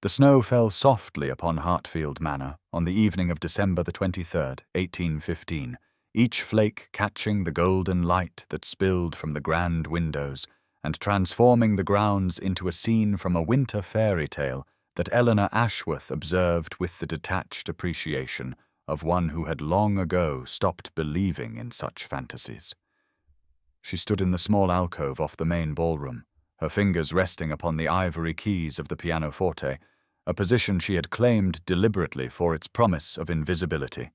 The snow fell softly upon Hartfield Manor on the evening of December the 23rd, 1815, each flake catching the golden light that spilled from the grand windows and transforming the grounds into a scene from a winter fairy tale that Eleanor Ashworth observed with the detached appreciation of one who had long ago stopped believing in such fantasies. She stood in the small alcove off the main ballroom, her fingers resting upon the ivory keys of the pianoforte, a position she had claimed deliberately for its promise of invisibility.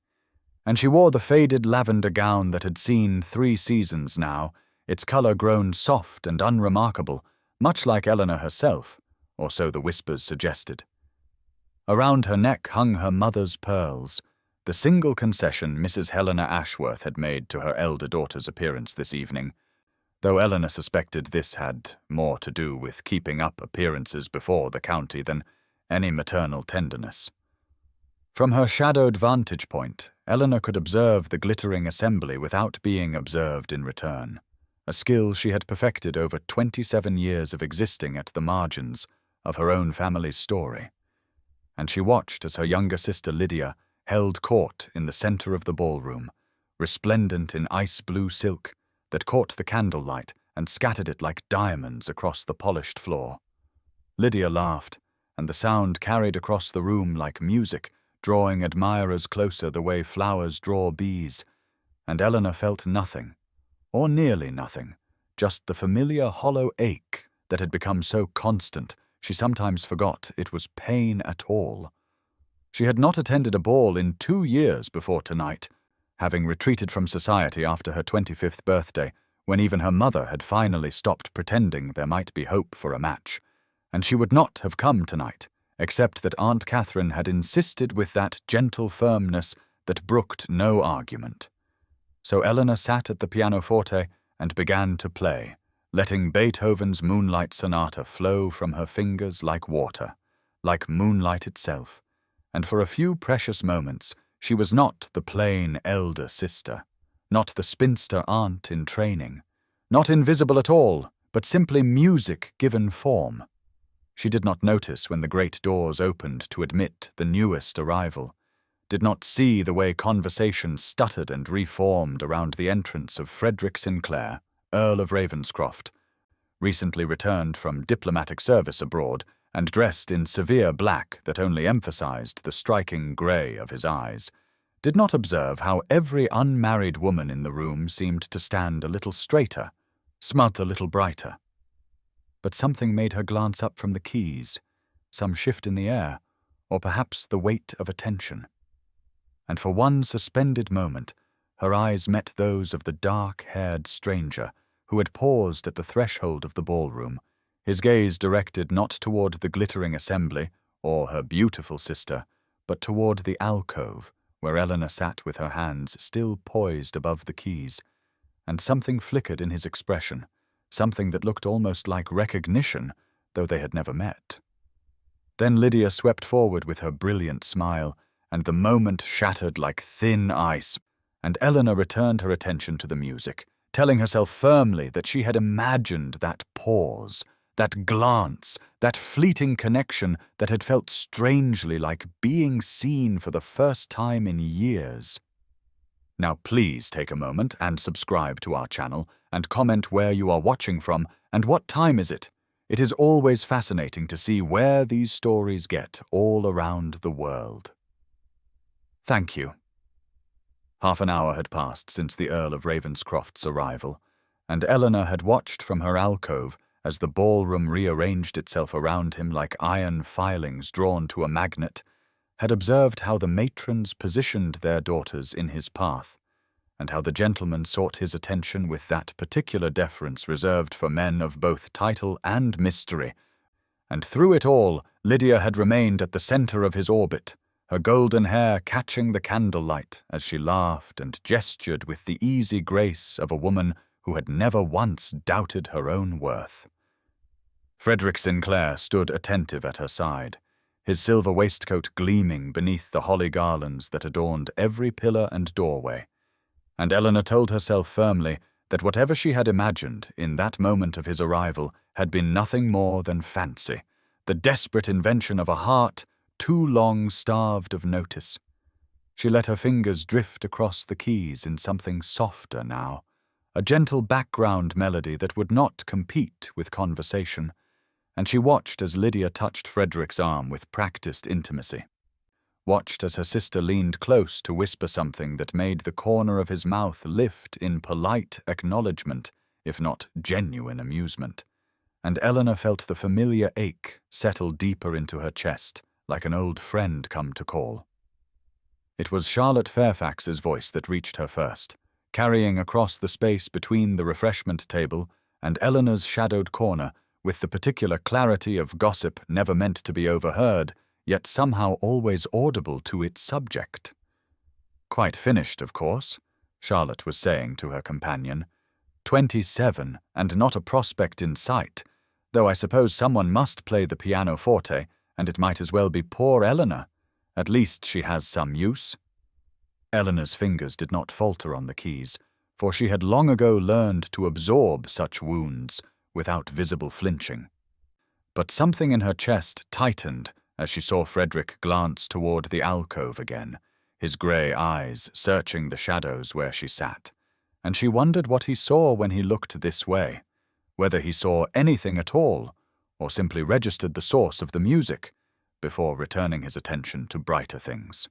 And she wore the faded lavender gown that had seen 3 seasons now, its colour grown soft and unremarkable, much like Eleanor herself, or so the whispers suggested. Around her neck hung her mother's pearls, the single concession Mrs. Eleanor Ashworth had made to her elder daughter's appearance this evening, though Eleanor suspected this had more to do with keeping up appearances before the county than any maternal tenderness. From her shadowed vantage point, Eleanor could observe the glittering assembly without being observed in return, a skill she had perfected over 27 years of existing at the margins of her own family's story. And she watched as her younger sister Lydia held court in the center of the ballroom, resplendent in ice-blue silk that caught the candlelight and scattered it like diamonds across the polished floor. Lydia laughed, and the sound carried across the room like music, drawing admirers closer the way flowers draw bees, and Eleanor felt nothing, or nearly nothing, just the familiar hollow ache that had become so constant she sometimes forgot it was pain at all. She had not attended a ball in 2 years before tonight, having retreated from society after her 25th birthday, when even her mother had finally stopped pretending there might be hope for a match, and she would not have come tonight, except that Aunt Catherine had insisted with that gentle firmness that brooked no argument. So Eleanor sat at the pianoforte and began to play, letting Beethoven's Moonlight Sonata flow from her fingers like water, like moonlight itself, and for a few precious moments she was not the plain elder sister, not the spinster aunt in training, not invisible at all, but simply music given form. She did not notice when the great doors opened to admit the newest arrival, did not see the way conversation stuttered and reformed around the entrance of Frederick Sinclair, Earl of Ravenscroft, recently returned from diplomatic service abroad and dressed in severe black that only emphasized the striking grey of his eyes, did not observe how every unmarried woman in the room seemed to stand a little straighter, smut a little brighter. But something made her glance up from the keys, some shift in the air, or perhaps the weight of attention. And for one suspended moment, her eyes met those of the dark-haired stranger who had paused at the threshold of the ballroom, his gaze directed not toward the glittering assembly or her beautiful sister, but toward the alcove where Eleanor sat with her hands still poised above the keys, and something flickered in his expression, something that looked almost like recognition, though they had never met. Then Lydia swept forward with her brilliant smile, and the moment shattered like thin ice, and Eleanor returned her attention to the music, telling herself firmly that she had imagined that pause, that glance, that fleeting connection that had felt strangely like being seen for the first time in years. Now please take a moment and subscribe to our channel and comment where you are watching from and what time is it. It is always fascinating to see where these stories get all around the world. Thank you. Half an hour had passed since the Earl of Ravenscroft's arrival, and Eleanor had watched from her alcove as the ballroom rearranged itself around him like iron filings drawn to a magnet, had observed how the matrons positioned their daughters in his path, and how the gentlemen sought his attention with that particular deference reserved for men of both title and mystery, and through it all Lydia had remained at the center of his orbit, her golden hair catching the candlelight as she laughed and gestured with the easy grace of a woman who had never once doubted her own worth. Frederick Sinclair stood attentive at her side, his silver waistcoat gleaming beneath the holly garlands that adorned every pillar and doorway, and Eleanor told herself firmly that whatever she had imagined in that moment of his arrival had been nothing more than fancy, the desperate invention of a heart too long starved of notice. She let her fingers drift across the keys in something softer now, a gentle background melody that would not compete with conversation, and she watched as Lydia touched Frederick's arm with practiced intimacy, watched as her sister leaned close to whisper something that made the corner of his mouth lift in polite acknowledgement, if not genuine amusement, and Eleanor felt the familiar ache settle deeper into her chest, like an old friend come to call. It was Charlotte Fairfax's voice that reached her first, carrying across the space between the refreshment table and Eleanor's shadowed corner with the particular clarity of gossip never meant to be overheard, yet somehow always audible to its subject. "Quite finished, of course," Charlotte was saying to her companion. 27, and not a prospect in sight, though I suppose someone must play the pianoforte, and it might as well be poor Eleanor. At least she has some use. Eleanor's fingers did not falter on the keys, for she had long ago learned to absorb such wounds without visible flinching. But something in her chest tightened as she saw Frederick glance toward the alcove again, his grey eyes searching the shadows where she sat, and she wondered what he saw when he looked this way, whether he saw anything at all, or simply registered the source of the music, before returning his attention to brighter things.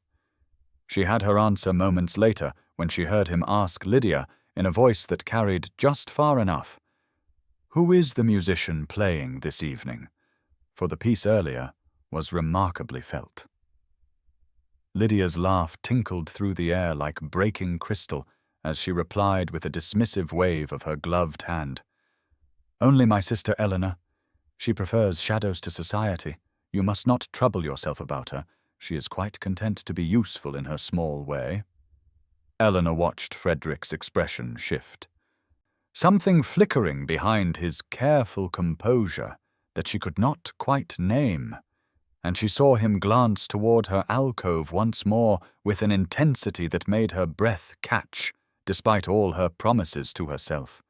She had her answer moments later when she heard him ask Lydia in a voice that carried just far enough, "Who is the musician playing this evening?" For the piece earlier was remarkably felt. Lydia's laugh tinkled through the air like breaking crystal as she replied with a dismissive wave of her gloved hand. "Only my sister Eleanor. She prefers shadows to society. You must not trouble yourself about her. She is quite content to be useful in her small way." Eleanor watched Frederick's expression shift. Something flickering behind his careful composure that she could not quite name, and she saw him glance toward her alcove once more with an intensity that made her breath catch, despite all her promises to herself,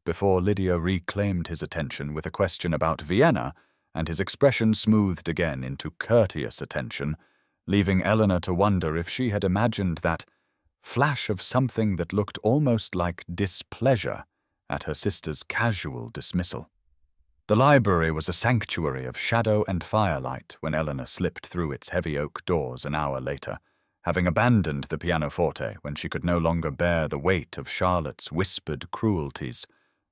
before Lydia reclaimed his attention with a question about Vienna, and his expression smoothed again into courteous attention, leaving Eleanor to wonder if she had imagined that flash of something that looked almost like displeasure at her sister's casual dismissal. The library was a sanctuary of shadow and firelight when Eleanor slipped through its heavy oak doors an hour later, having abandoned the pianoforte when she could no longer bear the weight of Charlotte's whispered cruelties,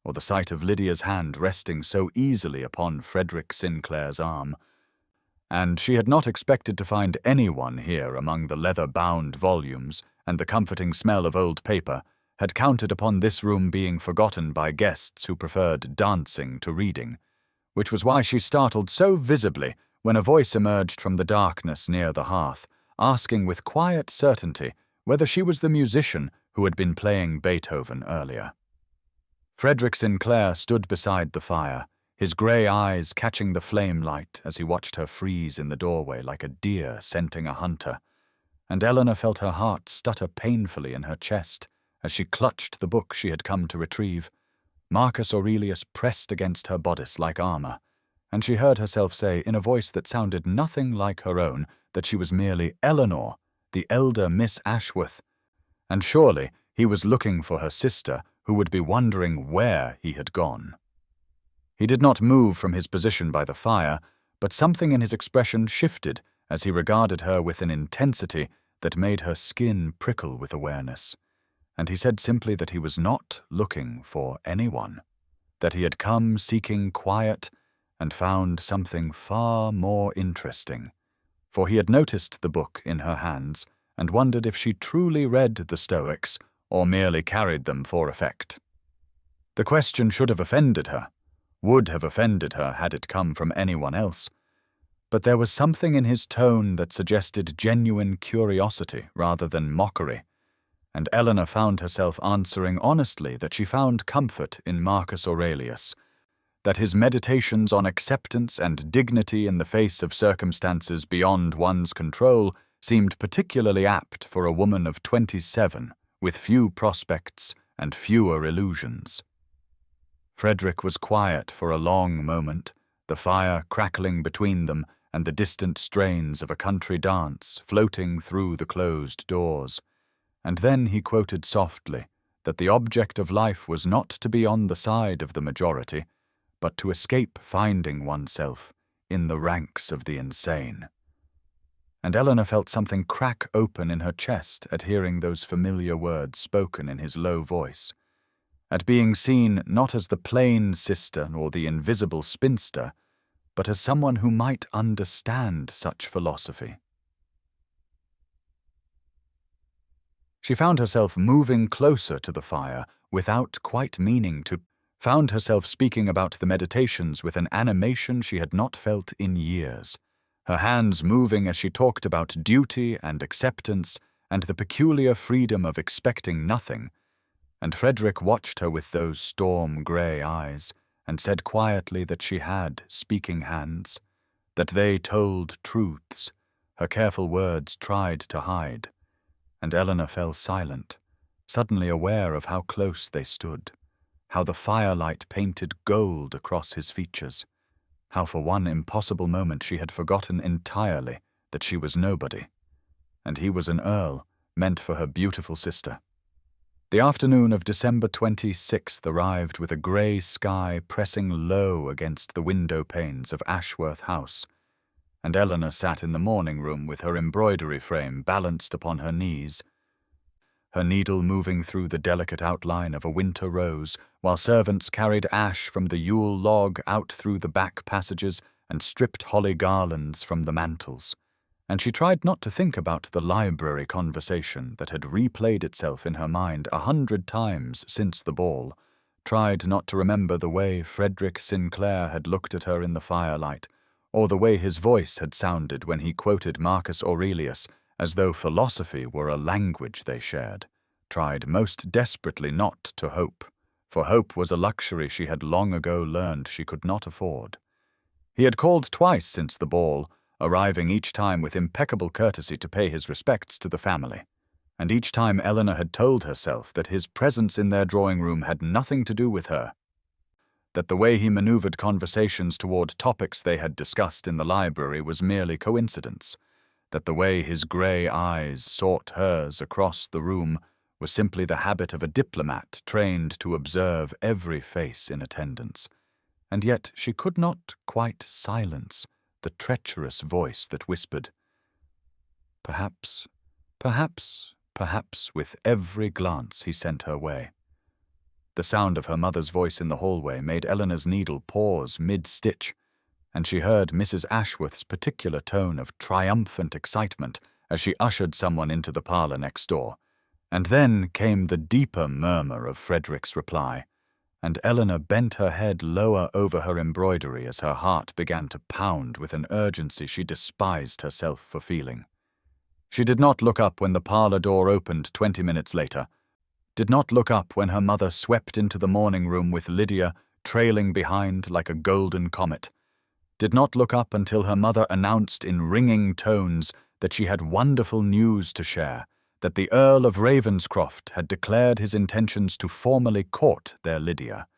or the sight of Lydia's hand resting so easily upon Frederick Sinclair's arm. And she had not expected to find anyone here among the leather-bound volumes and the comforting smell of old paper, had counted upon this room being forgotten by guests who preferred dancing to reading, which was why she startled so visibly when a voice emerged from the darkness near the hearth, asking with quiet certainty whether she was the musician who had been playing Beethoven earlier. Frederick Sinclair stood beside the fire, his grey eyes catching the flame light as he watched her freeze in the doorway like a deer scenting a hunter, and Eleanor felt her heart stutter painfully in her chest as she clutched the book she had come to retrieve. Marcus Aurelius pressed against her bodice like armor, and she heard herself say in a voice that sounded nothing like her own that she was merely Eleanor, the elder Miss Ashworth, and surely he was looking for her sister, who would be wondering where he had gone. He did not move from his position by the fire, but something in his expression shifted as he regarded her with an intensity that made her skin prickle with awareness, and he said simply that he was not looking for anyone, that he had come seeking quiet and found something far more interesting, for he had noticed the book in her hands and wondered if she truly read the Stoics or merely carried them for effect. The question should have offended her, would have offended her had it come from anyone else, but there was something in his tone that suggested genuine curiosity rather than mockery, and Eleanor found herself answering honestly that she found comfort in Marcus Aurelius, that his meditations on acceptance and dignity in the face of circumstances beyond one's control seemed particularly apt for a woman of 27, with few prospects and fewer illusions. Frederick was quiet for a long moment, the fire crackling between them and the distant strains of a country dance floating through the closed doors. And then he quoted softly that the object of life was not to be on the side of the majority, but to escape finding oneself in the ranks of the insane. And Eleanor felt something crack open in her chest at hearing those familiar words spoken in his low voice, at being seen not as the plain sister or the invisible spinster, but as someone who might understand such philosophy. She found herself moving closer to the fire without quite meaning to, found herself speaking about the meditations with an animation she had not felt in years, her hands moving as she talked about duty and acceptance and the peculiar freedom of expecting nothing. And Frederick watched her with those storm-grey eyes and said quietly that she had speaking hands, that they told truths her careful words tried to hide. And Eleanor fell silent, suddenly aware of how close they stood, how the firelight painted gold across his features, how for one impossible moment she had forgotten entirely that she was nobody, and he was an earl meant for her beautiful sister. The afternoon of December 26th arrived with a grey sky pressing low against the window panes of Ashworth House, and Eleanor sat in the morning room with her embroidery frame balanced upon her knees, her needle moving through the delicate outline of a winter rose, while servants carried ash from the Yule log out through the back passages and stripped holly garlands from the mantels. And she tried not to think about the library conversation that had replayed itself in her mind 100 times since the ball, tried not to remember the way Frederick Sinclair had looked at her in the firelight, or the way his voice had sounded when he quoted Marcus Aurelius as though philosophy were a language they shared, tried most desperately not to hope, for hope was a luxury she had long ago learned she could not afford. He had called twice since the ball, arriving each time with impeccable courtesy to pay his respects to the family, and each time Eleanor had told herself that his presence in their drawing-room had nothing to do with her, that the way he maneuvered conversations toward topics they had discussed in the library was merely coincidence, that the way his grey eyes sought hers across the room was simply the habit of a diplomat trained to observe every face in attendance, and yet she could not quite silence the treacherous voice that whispered, "Perhaps, perhaps, perhaps," with every glance he sent her way. The sound of her mother's voice in the hallway made Eleanor's needle pause mid-stitch, and she heard Mrs. Ashworth's particular tone of triumphant excitement as she ushered someone into the parlour next door, and then came the deeper murmur of Frederick's reply, and Eleanor bent her head lower over her embroidery as her heart began to pound with an urgency she despised herself for feeling. She did not look up when the parlour door opened 20 minutes later, did not look up when her mother swept into the morning room with Lydia trailing behind like a golden comet, did not look up until her mother announced in ringing tones that she had wonderful news to share, that the Earl of Ravenscroft had declared his intentions to formally court their Lydia,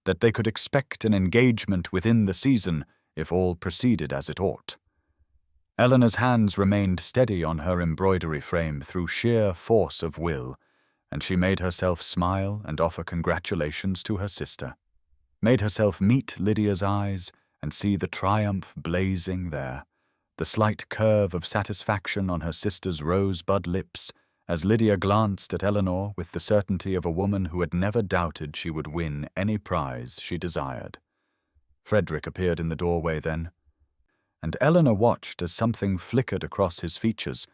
that they could expect an engagement within the season if all proceeded as it ought. Eleanor's hands remained steady on her embroidery frame through sheer force of will, and she made herself smile and offer congratulations to her sister, made herself meet Lydia's eyes and see the triumph blazing there, the slight curve of satisfaction on her sister's rosebud lips, as Lydia glanced at Eleanor with the certainty of a woman who had never doubted she would win any prize she desired. Frederick appeared in the doorway then, and Eleanor watched as something flickered across his features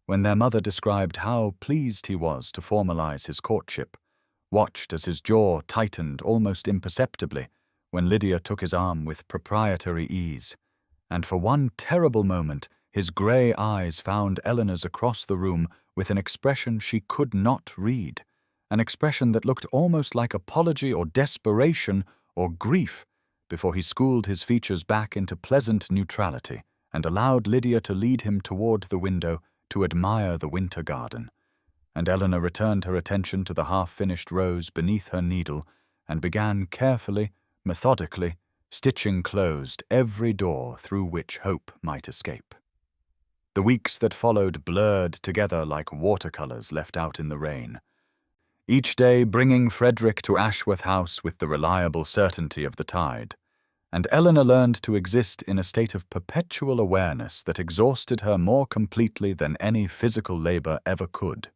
when their mother described how pleased he was to formalize his courtship, watched as his jaw tightened almost imperceptibly when Lydia took his arm with proprietary ease, and for one terrible moment his grey eyes found Eleanor's across the room with an expression she could not read, an expression that looked almost like apology or desperation or grief, before he schooled his features back into pleasant neutrality and allowed Lydia to lead him toward the window to admire the winter garden, and Eleanor returned her attention to the half-finished rose beneath her needle and began carefully, methodically, stitching closed every door through which hope might escape. The weeks that followed blurred together like watercolors left out in the rain, each day bringing Frederick to Ashworth House with the reliable certainty of the tide, and Eleanor learned to exist in a state of perpetual awareness that exhausted her more completely than any physical labor ever could.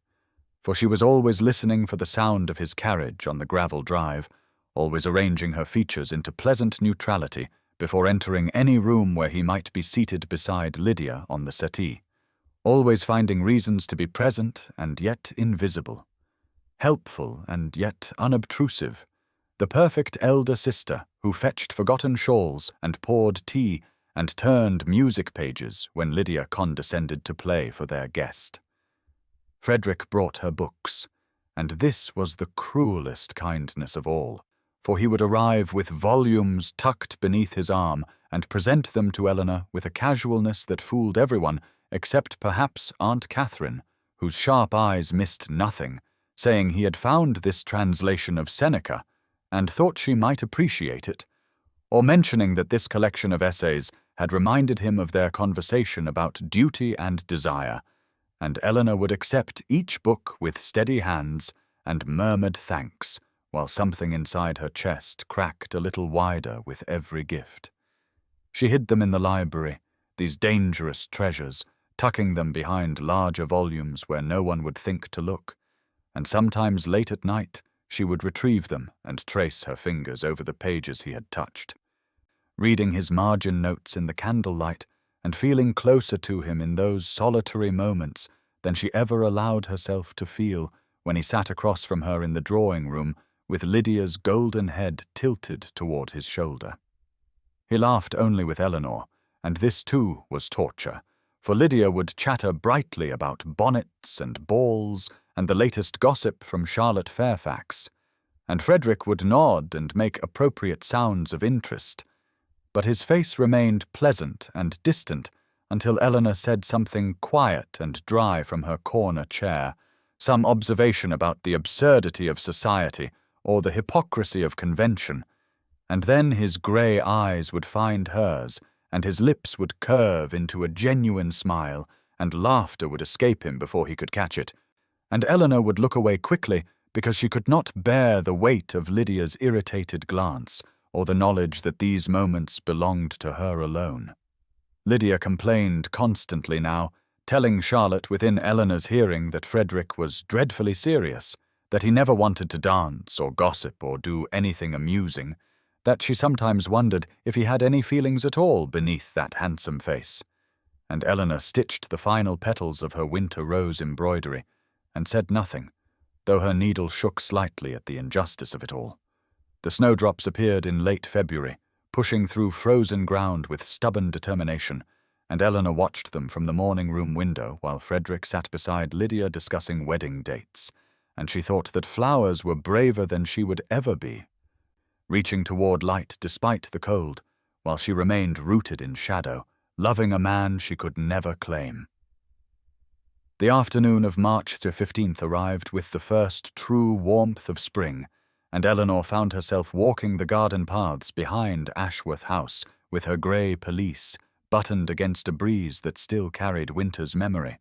For she was always listening for the sound of his carriage on the gravel drive, always arranging her features into pleasant neutrality before entering any room where he might be seated beside Lydia on the settee, always finding reasons to be present and yet invisible, helpful and yet unobtrusive, the perfect elder sister who fetched forgotten shawls and poured tea and turned music pages when Lydia condescended to play for their guest. Frederick brought her books, and this was the cruelest kindness of all, for he would arrive with volumes tucked beneath his arm and present them to Eleanor with a casualness that fooled everyone except perhaps Aunt Catherine, whose sharp eyes missed nothing, saying he had found this translation of Seneca and thought she might appreciate it, or mentioning that this collection of essays had reminded him of their conversation about duty and desire, and Eleanor would accept each book with steady hands and murmured thanks, while something inside her chest cracked a little wider with every gift. She hid them in the library, these dangerous treasures, tucking them behind larger volumes where no one would think to look, and sometimes late at night she would retrieve them and trace her fingers over the pages he had touched, reading his margin notes in the candlelight and feeling closer to him in those solitary moments than she ever allowed herself to feel when he sat across from her in the drawing-room with Lydia's golden head tilted toward his shoulder. He laughed only with Eleanor, and this too was torture, for Lydia would chatter brightly about bonnets and balls and the latest gossip from Charlotte Fairfax, and Frederick would nod and make appropriate sounds of interest, but his face remained pleasant and distant until Eleanor said something quiet and dry from her corner chair, some observation about the absurdity of society or the hypocrisy of convention, and then his grey eyes would find hers, and his lips would curve into a genuine smile, and laughter would escape him before he could catch it, and Eleanor would look away quickly because she could not bear the weight of Lydia's irritated glance, or the knowledge that these moments belonged to her alone. Lydia complained constantly now, telling Charlotte within Eleanor's hearing that Frederick was dreadfully serious, that he never wanted to dance or gossip or do anything amusing, that she sometimes wondered if he had any feelings at all beneath that handsome face. And Eleanor stitched the final petals of her winter rose embroidery, and said nothing, though her needle shook slightly at the injustice of it all. The snowdrops appeared in late February, pushing through frozen ground with stubborn determination, and Eleanor watched them from the morning-room window while Frederick sat beside Lydia discussing wedding dates, and she thought that flowers were braver than she would ever be, reaching toward light despite the cold, while she remained rooted in shadow, loving a man she could never claim. The afternoon of March the 15th arrived with the first true warmth of spring, and Eleanor found herself walking the garden paths behind Ashworth House with her grey pelisse buttoned against a breeze that still carried winter's memory,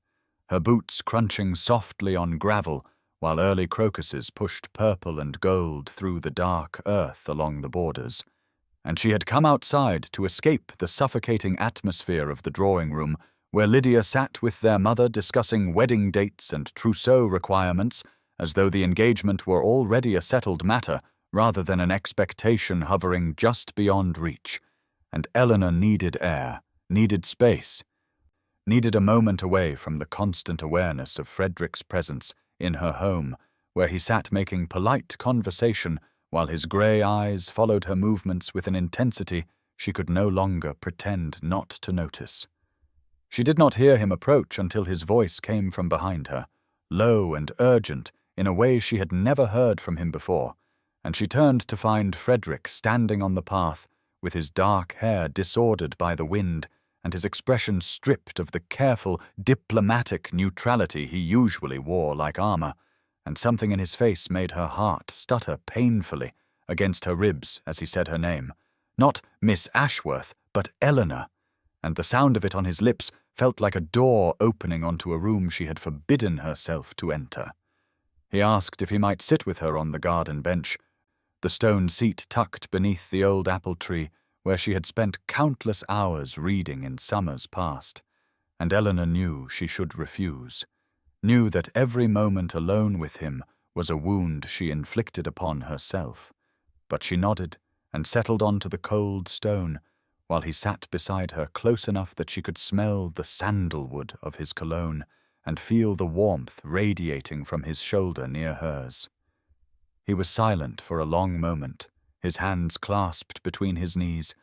her boots crunching softly on gravel while early crocuses pushed purple and gold through the dark earth along the borders, and she had come outside to escape the suffocating atmosphere of the drawing-room where Lydia sat with their mother discussing wedding dates and trousseau requirements as though the engagement were already a settled matter rather than an expectation hovering just beyond reach, and Eleanor needed air, needed space, needed a moment away from the constant awareness of Frederick's presence in her home, where he sat making polite conversation while his grey eyes followed her movements with an intensity she could no longer pretend not to notice. She did not hear him approach until his voice came from behind her, low and urgent in a way she had never heard from him before, and she turned to find Frederick standing on the path with his dark hair disordered by the wind and his expression stripped of the careful, diplomatic neutrality he usually wore like armor, and something in his face made her heart stutter painfully against her ribs as he said her name, Not Miss Ashworth, but Eleanor, and the sound of it on his lips felt like a door opening onto a room she had forbidden herself to enter. He asked if he might sit with her on the garden bench, the stone seat tucked beneath the old apple tree where she had spent countless hours reading in summers past, and Eleanor knew she should refuse, knew that every moment alone with him was a wound she inflicted upon herself. But she nodded and settled onto the cold stone, while he sat beside her close enough that she could smell the sandalwood of his cologne and feel the warmth radiating from his shoulder near hers. He was silent for a long moment, his hands clasped between his knees,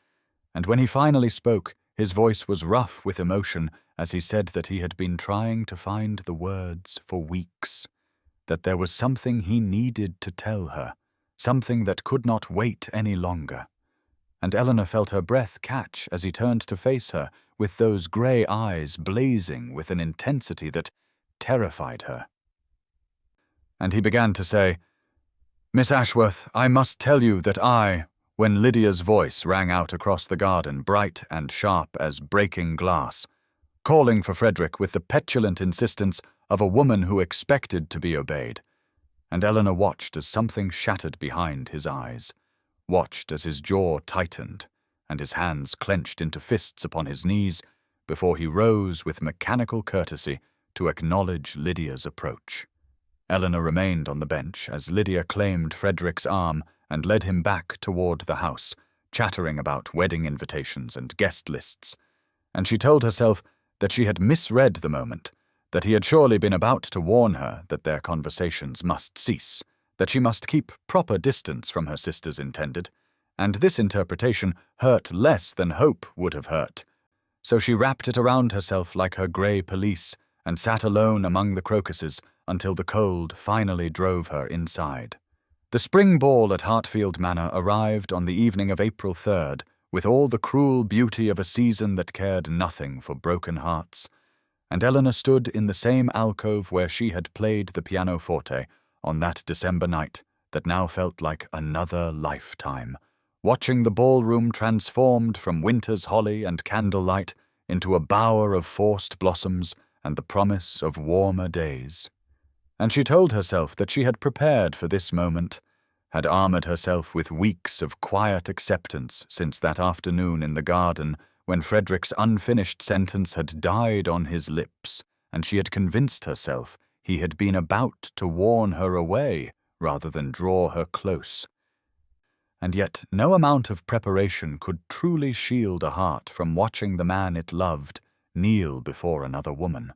and when he finally spoke, his voice was rough with emotion as he said that he had been trying to find the words for weeks, that there was something he needed to tell her, something that could not wait any longer. And Eleanor felt her breath catch as he turned to face her with those grey eyes blazing with an intensity that terrified her. And he began to say, "Miss Ashworth, I must tell you that when Lydia's voice rang out across the garden, bright and sharp as breaking glass, calling for Frederick with the petulant insistence of a woman who expected to be obeyed, and Eleanor watched as something shattered behind his eyes, watched as his jaw tightened and his hands clenched into fists upon his knees before he rose with mechanical courtesy to acknowledge Lydia's approach. Eleanor remained on the bench as Lydia claimed Frederick's arm and led him back toward the house, chattering about wedding invitations and guest lists, and she told herself that she had misread the moment, that he had surely been about to warn her that their conversations must cease, that she must keep proper distance from her sister's intended, and this interpretation hurt less than hope would have hurt. So she wrapped it around herself like her grey pelisse and sat alone among the crocuses until the cold finally drove her inside. The spring ball at Hartfield Manor arrived on the evening of April 3rd, with all the cruel beauty of a season that cared nothing for broken hearts, and Eleanor stood in the same alcove where she had played the pianoforte on that December night that now felt like another lifetime, watching the ballroom transformed from winter's holly and candlelight into a bower of forced blossoms and the promise of warmer days. And she told herself that she had prepared for this moment, had armored herself with weeks of quiet acceptance since that afternoon in the garden when Frederick's unfinished sentence had died on his lips, and she had convinced herself he had been about to warn her away rather than draw her close. And yet no amount of preparation could truly shield a heart from watching the man it loved kneel before another woman.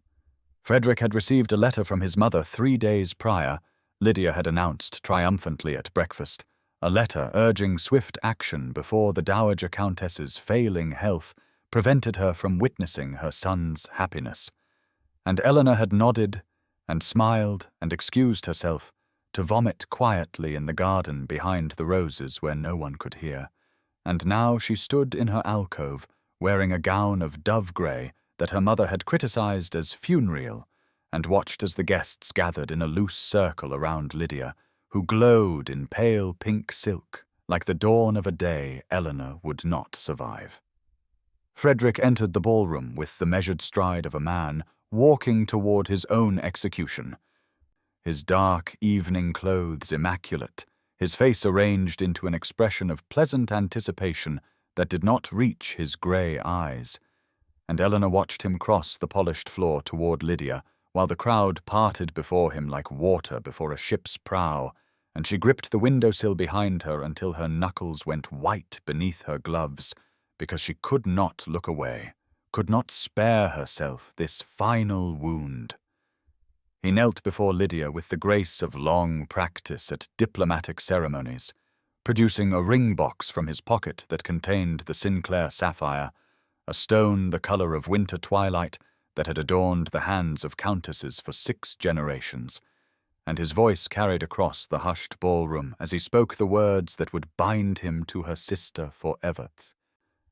Frederick had received a letter from his mother 3 days prior, Lydia had announced triumphantly at breakfast, a letter urging swift action before the Dowager Countess's failing health prevented her from witnessing her son's happiness. And Eleanor had nodded and smiled and excused herself to vomit quietly in the garden behind the roses where no one could hear, and now she stood in her alcove wearing a gown of dove-grey that her mother had criticized as funereal, and watched as the guests gathered in a loose circle around Lydia, who glowed in pale pink silk like the dawn of a day Eleanor would not survive. Frederick entered the ballroom with the measured stride of a man walking toward his own execution, his dark evening clothes immaculate, his face arranged into an expression of pleasant anticipation that did not reach his grey eyes, and Eleanor watched him cross the polished floor toward Lydia, while the crowd parted before him like water before a ship's prow, and she gripped the windowsill behind her until her knuckles went white beneath her gloves, because she could not look away, could not spare herself this final wound. He knelt before Lydia with the grace of long practice at diplomatic ceremonies, producing a ring box from his pocket that contained the Sinclair sapphire, a stone the color of winter twilight that had adorned the hands of countesses for 6 generations, and his voice carried across the hushed ballroom as he spoke the words that would bind him to her sister forever.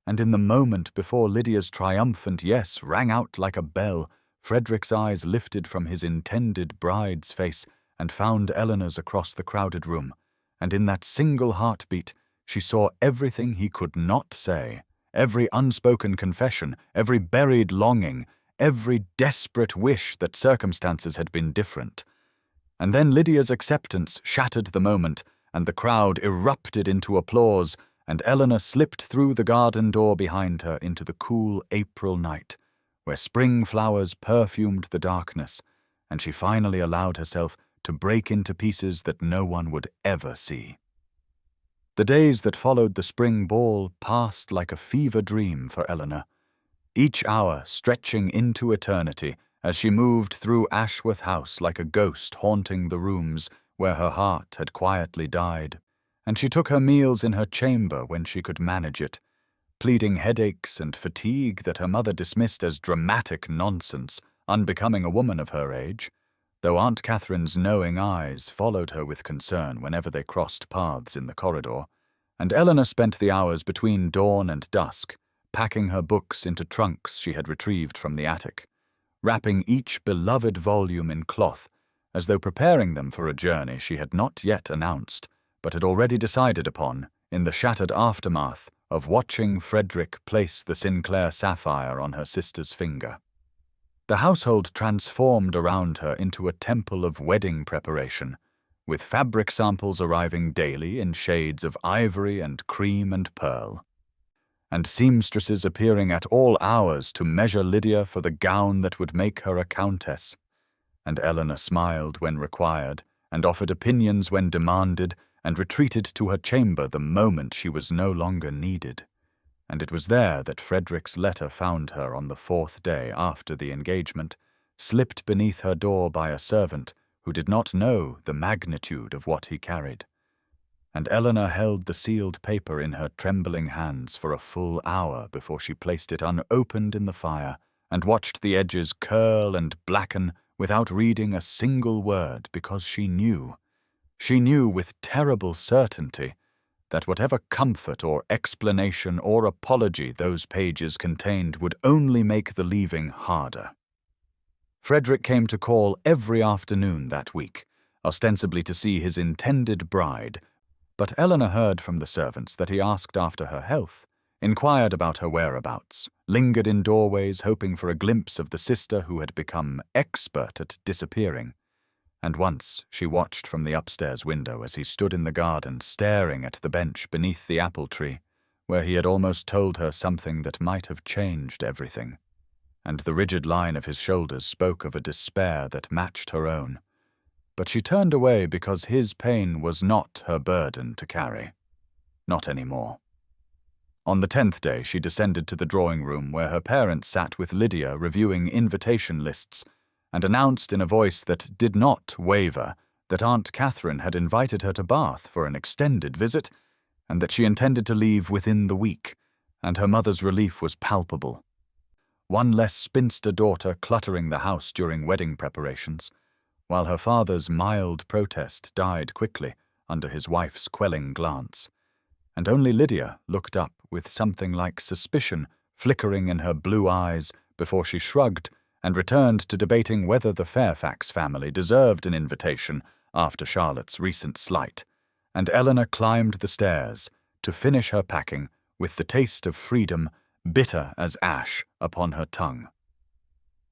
And in the moment before Lydia's triumphant yes rang out like a bell, Frederick's eyes lifted from his intended bride's face and found Eleanor's across the crowded room, and in that single heartbeat, She saw everything he could not say, every unspoken confession, every buried longing, every desperate wish that circumstances had been different. And then Lydia's acceptance shattered the moment, and the crowd erupted into applause, and Eleanor slipped through the garden door behind her into the cool April night, where spring flowers perfumed the darkness, and she finally allowed herself to break into pieces that no one would ever see. The days that followed the spring ball passed like a fever dream for Eleanor, each hour stretching into eternity as she moved through Ashworth House like a ghost haunting the rooms where her heart had quietly died, and she took her meals in her chamber when she could manage it, pleading headaches and fatigue that her mother dismissed as dramatic nonsense, unbecoming a woman of her age, though Aunt Catherine's knowing eyes followed her with concern whenever they crossed paths in the corridor, and Eleanor spent the hours between dawn and dusk, packing her books into trunks she had retrieved from the attic, wrapping each beloved volume in cloth, as though preparing them for a journey she had not yet announced, but had already decided upon in the shattered aftermath of watching Frederick place the Sinclair sapphire on her sister's finger. The household transformed around her into a temple of wedding preparation, with fabric samples arriving daily in shades of ivory and cream and pearl, and seamstresses appearing at all hours to measure Lydia for the gown that would make her a countess. And Eleanor smiled when required, and offered opinions when demanded, and retreated to her chamber the moment she was no longer needed. And it was there that Frederick's letter found her on the 4th day after the engagement, slipped beneath her door by a servant who did not know the magnitude of what he carried. And Eleanor held the sealed paper in her trembling hands for a full hour before she placed it unopened in the fire, and watched the edges curl and blacken without reading a single word, because she knew with terrible certainty that whatever comfort or explanation or apology those pages contained would only make the leaving harder. Frederick came to call every afternoon that week, ostensibly to see his intended bride, but Eleanor heard from the servants that he asked after her health, inquired about her whereabouts, lingered in doorways hoping for a glimpse of the sister who had become expert at disappearing. And once she watched from the upstairs window as he stood in the garden staring at the bench beneath the apple tree, where he had almost told her something that might have changed everything, and the rigid line of his shoulders spoke of a despair that matched her own. But she turned away because his pain was not her burden to carry. Not any more. On the 10th day she descended to the drawing-room where her parents sat with Lydia reviewing invitation lists, and announced in a voice that did not waver that Aunt Catherine had invited her to Bath for an extended visit, and that she intended to leave within the week, and her mother's relief was palpable. One less spinster daughter cluttering the house during wedding preparations, while her father's mild protest died quickly under his wife's quelling glance, and only Lydia looked up with something like suspicion flickering in her blue eyes before she shrugged and returned to debating whether the Fairfax family deserved an invitation after Charlotte's recent slight, and Eleanor climbed the stairs to finish her packing with the taste of freedom bitter as ash upon her tongue.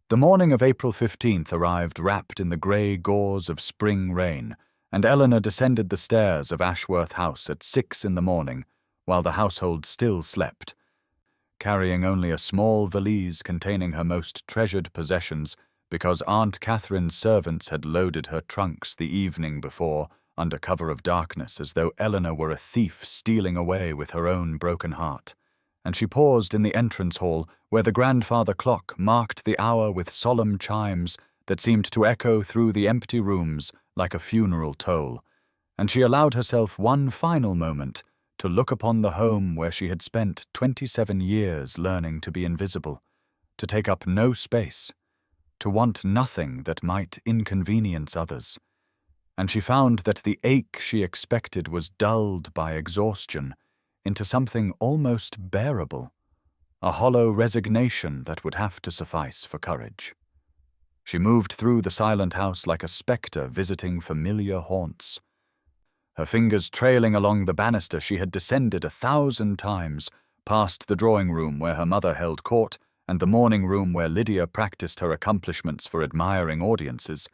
The morning of April 15th arrived wrapped in the grey gauze of spring rain, and Eleanor descended the stairs of Ashworth House at 6 in the morning, while the household still slept, carrying only a small valise containing her most treasured possessions, because Aunt Catherine's servants had loaded her trunks the evening before under cover of darkness, as though Eleanor were a thief stealing away with her own broken heart. And she paused in the entrance hall, where the grandfather clock marked the hour with solemn chimes that seemed to echo through the empty rooms like a funeral toll, and she allowed herself one final moment to look upon the home where she had spent 27 years learning to be invisible, to take up no space, to want nothing that might inconvenience others. And she found that the ache she expected was dulled by exhaustion into something almost bearable, a hollow resignation that would have to suffice for courage. She moved through the silent house like a spectre visiting familiar haunts. Her fingers trailing along the banister she had descended 1,000 times, past the drawing-room where her mother held court, and the morning-room where Lydia practiced her accomplishments for admiring audiences,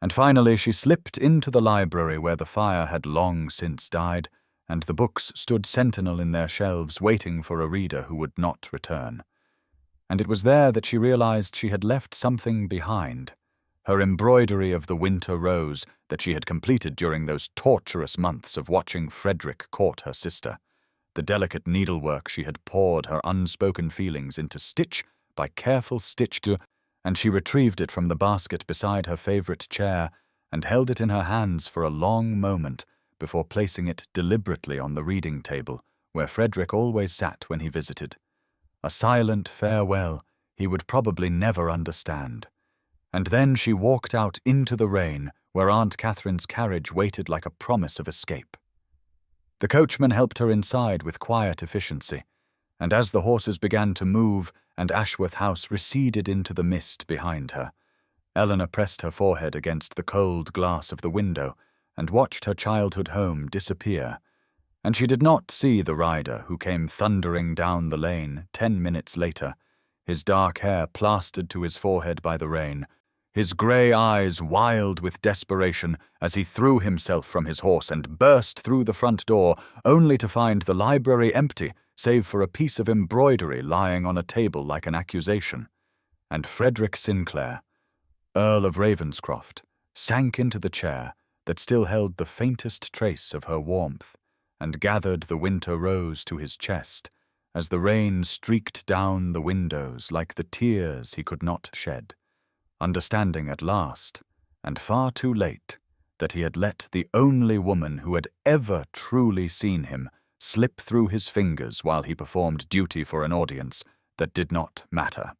and finally she slipped into the library where the fire had long since died, and the books stood sentinel in their shelves waiting for a reader who would not return. And it was there that she realized she had left something behind. Her embroidery of the winter rose that she had completed during those torturous months of watching Frederick court her sister. The delicate needlework she had poured her unspoken feelings into stitch by careful stitch and she retrieved it from the basket beside her favorite chair and held it in her hands for a long moment before placing it deliberately on the reading table where Frederick always sat when he visited. A silent farewell he would probably never understand. And then she walked out into the rain where Aunt Catherine's carriage waited like a promise of escape. The coachman helped her inside with quiet efficiency, and as the horses began to move and Ashworth House receded into the mist behind her, Eleanor pressed her forehead against the cold glass of the window and watched her childhood home disappear, and she did not see the rider who came thundering down the lane 10 minutes later, his dark hair plastered to his forehead by the rain, his grey eyes wild with desperation as he threw himself from his horse and burst through the front door, only to find the library empty, save for a piece of embroidery lying on a table like an accusation. And Frederick Sinclair, Earl of Ravenscroft, sank into the chair that still held the faintest trace of her warmth, and gathered the winter rose to his chest, as the rain streaked down the windows like the tears he could not shed, understanding at last, and far too late, that he had let the only woman who had ever truly seen him slip through his fingers while he performed duty for an audience that did not matter.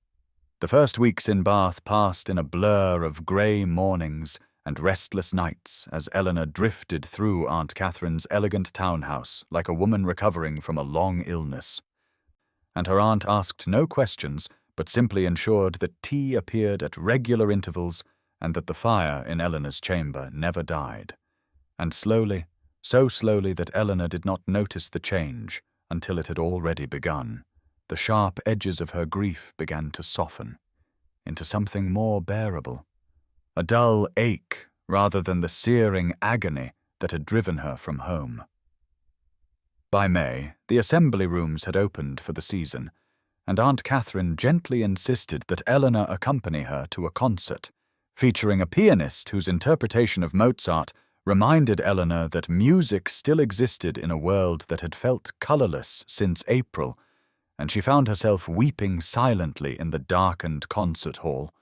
The first weeks in Bath passed in a blur of grey mornings and restless nights as Eleanor drifted through Aunt Catherine's elegant townhouse like a woman recovering from a long illness. And her aunt asked no questions, but simply ensured that tea appeared at regular intervals and that the fire in Eleanor's chamber never died. And slowly, so slowly that Eleanor did not notice the change until it had already begun, the sharp edges of her grief began to soften into something more bearable, a dull ache rather than the searing agony that had driven her from home. By May, the assembly rooms had opened for the season, and Aunt Catherine gently insisted that Eleanor accompany her to a concert, featuring a pianist whose interpretation of Mozart reminded Eleanor that music still existed in a world that had felt colourless since April, and she found herself weeping silently in the darkened concert hall,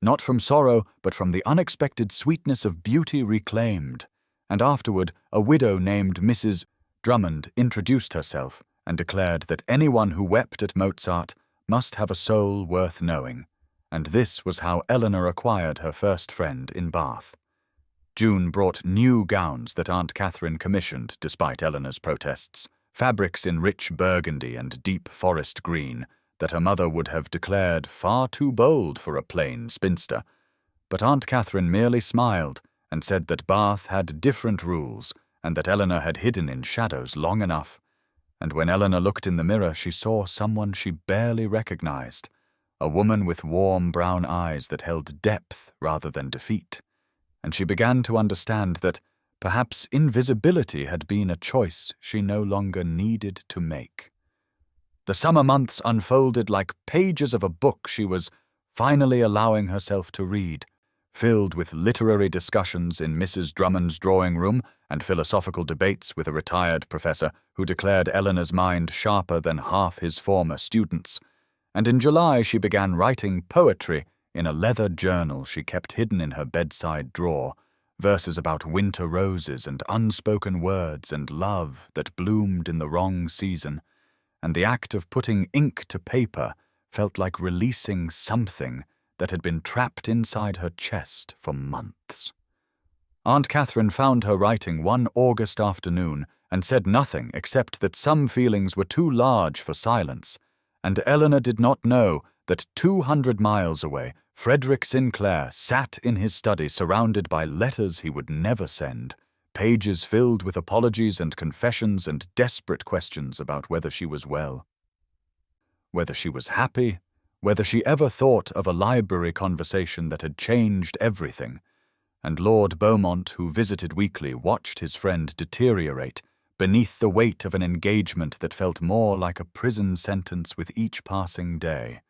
not from sorrow but from the unexpected sweetness of beauty reclaimed, and afterward a widow named Mrs. Drummond introduced herself and declared that anyone who wept at Mozart must have a soul worth knowing, and this was how Eleanor acquired her first friend in Bath. June brought new gowns that Aunt Catherine commissioned despite Eleanor's protests, fabrics in rich burgundy and deep forest green that her mother would have declared far too bold for a plain spinster, but Aunt Catherine merely smiled and said that Bath had different rules and that Eleanor had hidden in shadows long enough, and when Eleanor looked in the mirror she saw someone she barely recognized, a woman with warm brown eyes that held depth rather than defeat, and she began to understand that perhaps invisibility had been a choice she no longer needed to make. The summer months unfolded like pages of a book she was finally allowing herself to read, filled with literary discussions in Mrs. Drummond's drawing room and philosophical debates with a retired professor who declared Eleanor's mind sharper than half his former students, and in July she began writing poetry in a leather journal she kept hidden in her bedside drawer, verses about winter roses and unspoken words and love that bloomed in the wrong season, and the act of putting ink to paper felt like releasing something that had been trapped inside her chest for months. Aunt Catherine found her writing one August afternoon and said nothing except that some feelings were too large for silence, and Eleanor did not know that 200 miles away Frederick Sinclair sat in his study surrounded by letters he would never send, pages filled with apologies and confessions and desperate questions about whether she was well, whether she was happy, whether she ever thought of a library conversation that had changed everything. And Lord Beaumont, who visited weekly, watched his friend deteriorate beneath the weight of an engagement that felt more like a prison sentence with each passing day.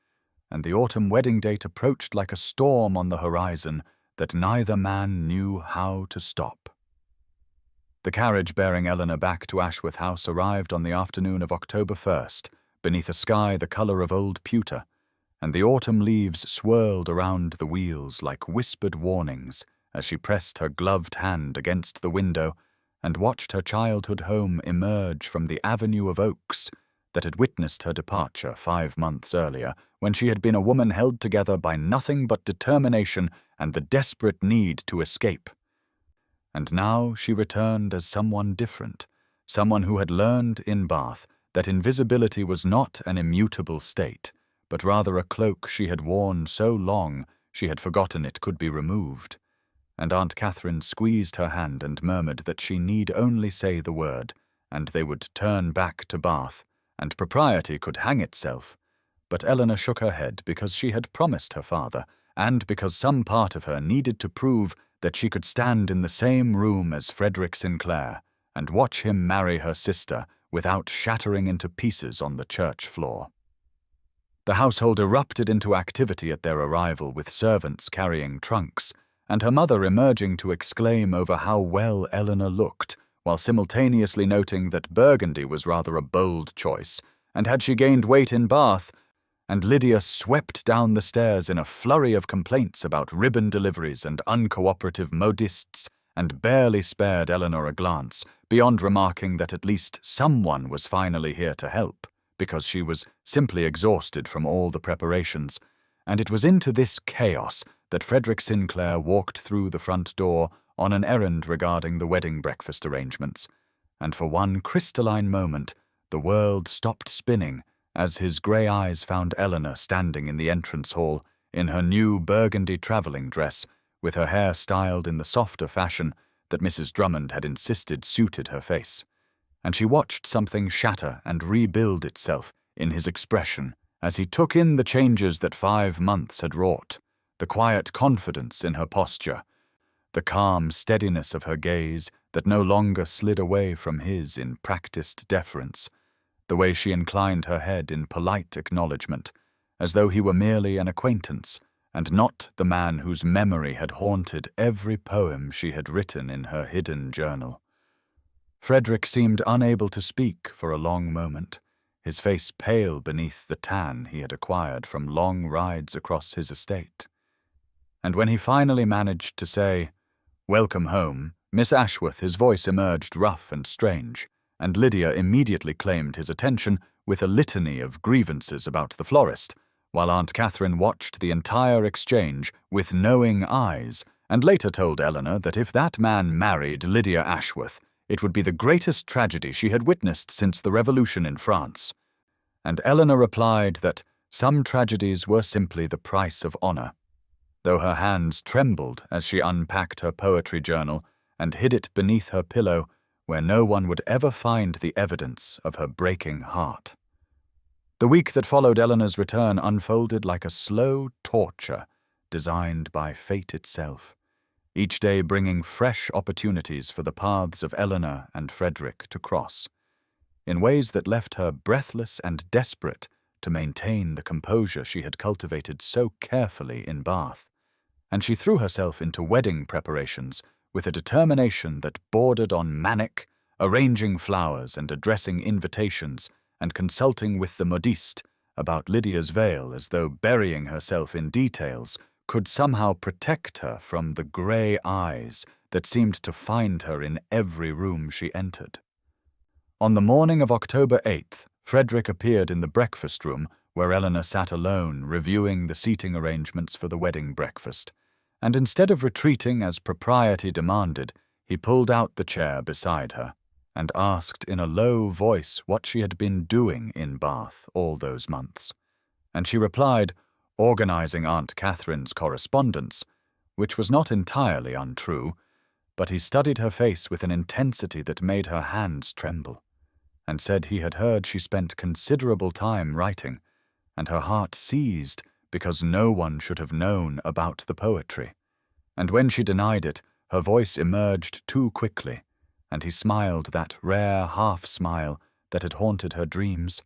And the autumn wedding date approached like a storm on the horizon that neither man knew how to stop. The carriage bearing Eleanor back to Ashworth House arrived on the afternoon of October 1st, beneath a sky the colour of old pewter, and the autumn leaves swirled around the wheels like whispered warnings as she pressed her gloved hand against the window and watched her childhood home emerge from the avenue of oaks that had witnessed her departure 5 months earlier, when she had been a woman held together by nothing but determination and the desperate need to escape. And now she returned as someone different, someone who had learned in Bath that invisibility was not an immutable state, but rather a cloak she had worn so long she had forgotten it could be removed. And Aunt Catherine squeezed her hand and murmured that she need only say the word, and they would turn back to Bath, and propriety could hang itself. But Eleanor shook her head because she had promised her father, and because some part of her needed to prove that she could stand in the same room as Frederick Sinclair and watch him marry her sister without shattering into pieces on the church floor. The household erupted into activity at their arrival, with servants carrying trunks, and her mother emerging to exclaim over how well Eleanor looked, while simultaneously noting that burgundy was rather a bold choice, and had she gained weight in Bath, and Lydia swept down the stairs in a flurry of complaints about ribbon deliveries and uncooperative modistes, and barely spared Eleanor a glance, beyond remarking that at least someone was finally here to help, because she was simply exhausted from all the preparations. And it was into this chaos that Frederick Sinclair walked through the front door on an errand regarding the wedding breakfast arrangements, and for one crystalline moment the world stopped spinning as his grey eyes found Eleanor standing in the entrance hall in her new burgundy travelling dress, with her hair styled in the softer fashion that Mrs. Drummond had insisted suited her face. And she watched something shatter and rebuild itself in his expression as he took in the changes that 5 months had wrought, the quiet confidence in her posture, the calm steadiness of her gaze that no longer slid away from his in practiced deference, the way she inclined her head in polite acknowledgement, as though he were merely an acquaintance, and not the man whose memory had haunted every poem she had written in her hidden journal. Frederick seemed unable to speak for a long moment, his face pale beneath the tan he had acquired from long rides across his estate. And when he finally managed to say, "Welcome home, Miss Ashworth," his voice emerged rough and strange, and Lydia immediately claimed his attention with a litany of grievances about the florist, while Aunt Catherine watched the entire exchange with knowing eyes, and later told Eleanor that if that man married Lydia Ashworth, it would be the greatest tragedy she had witnessed since the Revolution in France. And Eleanor replied that some tragedies were simply the price of honour, though her hands trembled as she unpacked her poetry journal and hid it beneath her pillow, where no one would ever find the evidence of her breaking heart. The week that followed Eleanor's return unfolded like a slow torture designed by fate itself, each day bringing fresh opportunities for the paths of Eleanor and Frederick to cross, in ways that left her breathless and desperate to maintain the composure she had cultivated so carefully in Bath, and she threw herself into wedding preparations with a determination that bordered on manic, arranging flowers and addressing invitations and consulting with the modiste about Lydia's veil, as though burying herself in details could somehow protect her from the grey eyes that seemed to find her in every room she entered. On the morning of October 8th, Frederick appeared in the breakfast room where Eleanor sat alone reviewing the seating arrangements for the wedding breakfast, and instead of retreating as propriety demanded, he pulled out the chair beside her and asked in a low voice what she had been doing in Bath all those months. And she replied, organizing Aunt Catherine's correspondence, which was not entirely untrue, but he studied her face with an intensity that made her hands tremble, and said he had heard she spent considerable time writing, and her heart seized because no one should have known about the poetry. And when she denied it, her voice emerged too quickly, and he smiled that rare half-smile that had haunted her dreams,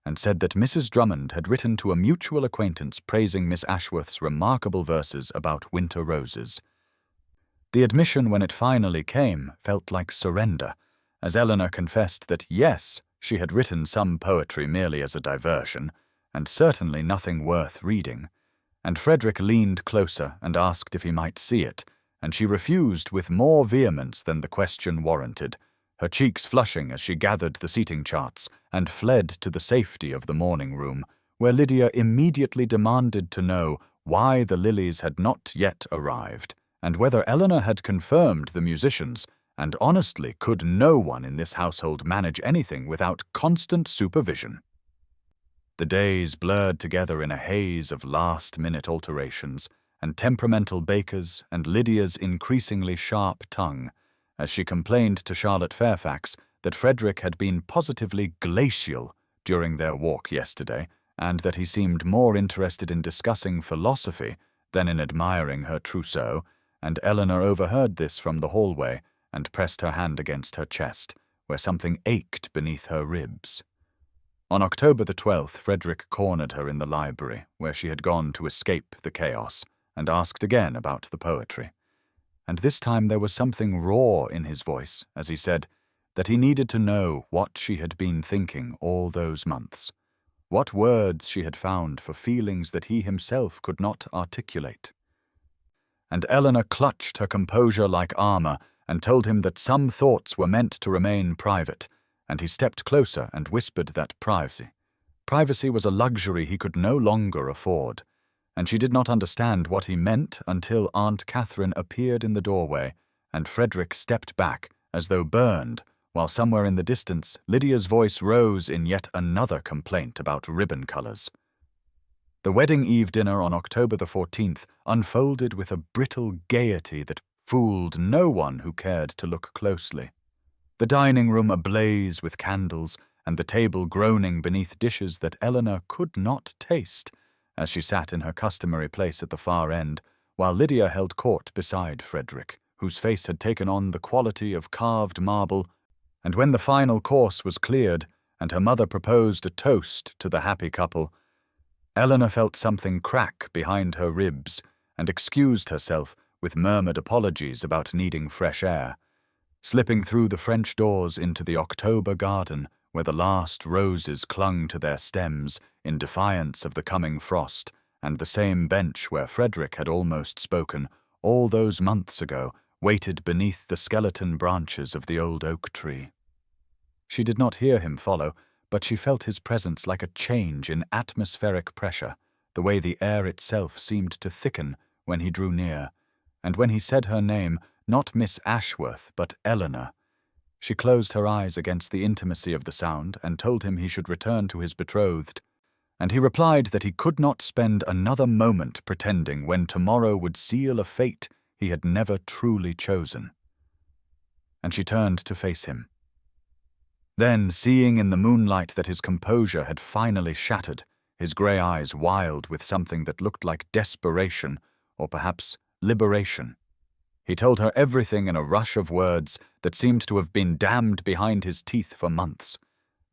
and said that Mrs. Drummond had written to a mutual acquaintance praising Miss Ashworth's remarkable verses about winter roses. The admission, when it finally came, felt like surrender, as Eleanor confessed that yes, she had written some poetry merely as a diversion, and certainly nothing worth reading, and Frederick leaned closer and asked if he might see it, and she refused with more vehemence than the question warranted, her cheeks flushing as she gathered the seating charts and fled to the safety of the morning room, where Lydia immediately demanded to know why the lilies had not yet arrived, and whether Eleanor had confirmed the musicians, and honestly, could no one in this household manage anything without constant supervision? The days blurred together in a haze of last-minute alterations, and temperamental bakers, and Lydia's increasingly sharp tongue, as she complained to Charlotte Fairfax that Frederick had been positively glacial during their walk yesterday, and that he seemed more interested in discussing philosophy than in admiring her trousseau, and Eleanor overheard this from the hallway and pressed her hand against her chest, where something ached beneath her ribs. On October the 12th, Frederick cornered her in the library, where she had gone to escape the chaos, and asked again about the poetry. And this time there was something raw in his voice, as he said that he needed to know what she had been thinking all those months, what words she had found for feelings that he himself could not articulate. And Eleanor clutched her composure like armor and told him that some thoughts were meant to remain private, and he stepped closer and whispered that privacy was a luxury he could no longer afford, and she did not understand what he meant until Aunt Catherine appeared in the doorway, and Frederick stepped back as though burned, while somewhere in the distance Lydia's voice rose in yet another complaint about ribbon colors. The wedding eve dinner on October the 14th unfolded with a brittle gaiety that fooled no one who cared to look closely. The dining room ablaze with candles, and the table groaning beneath dishes that Eleanor could not taste, as she sat in her customary place at the far end, while Lydia held court beside Frederick, whose face had taken on the quality of carved marble, and when the final course was cleared, and her mother proposed a toast to the happy couple, Eleanor felt something crack behind her ribs, and excused herself with murmured apologies about needing fresh air, slipping through the French doors into the October garden, where the last roses clung to their stems in defiance of the coming frost, and the same bench where Frederick had almost spoken, all those months ago, waited beneath the skeleton branches of the old oak tree. She did not hear him follow, but she felt his presence like a change in atmospheric pressure, the way the air itself seemed to thicken when he drew near, and when he said her name, not Miss Ashworth, but Eleanor, she closed her eyes against the intimacy of the sound and told him he should return to his betrothed, and he replied that he could not spend another moment pretending when tomorrow would seal a fate he had never truly chosen. And she turned to face him. Then, seeing in the moonlight that his composure had finally shattered, his grey eyes wild with something that looked like desperation, or perhaps liberation, he told her everything in a rush of words that seemed to have been dammed behind his teeth for months,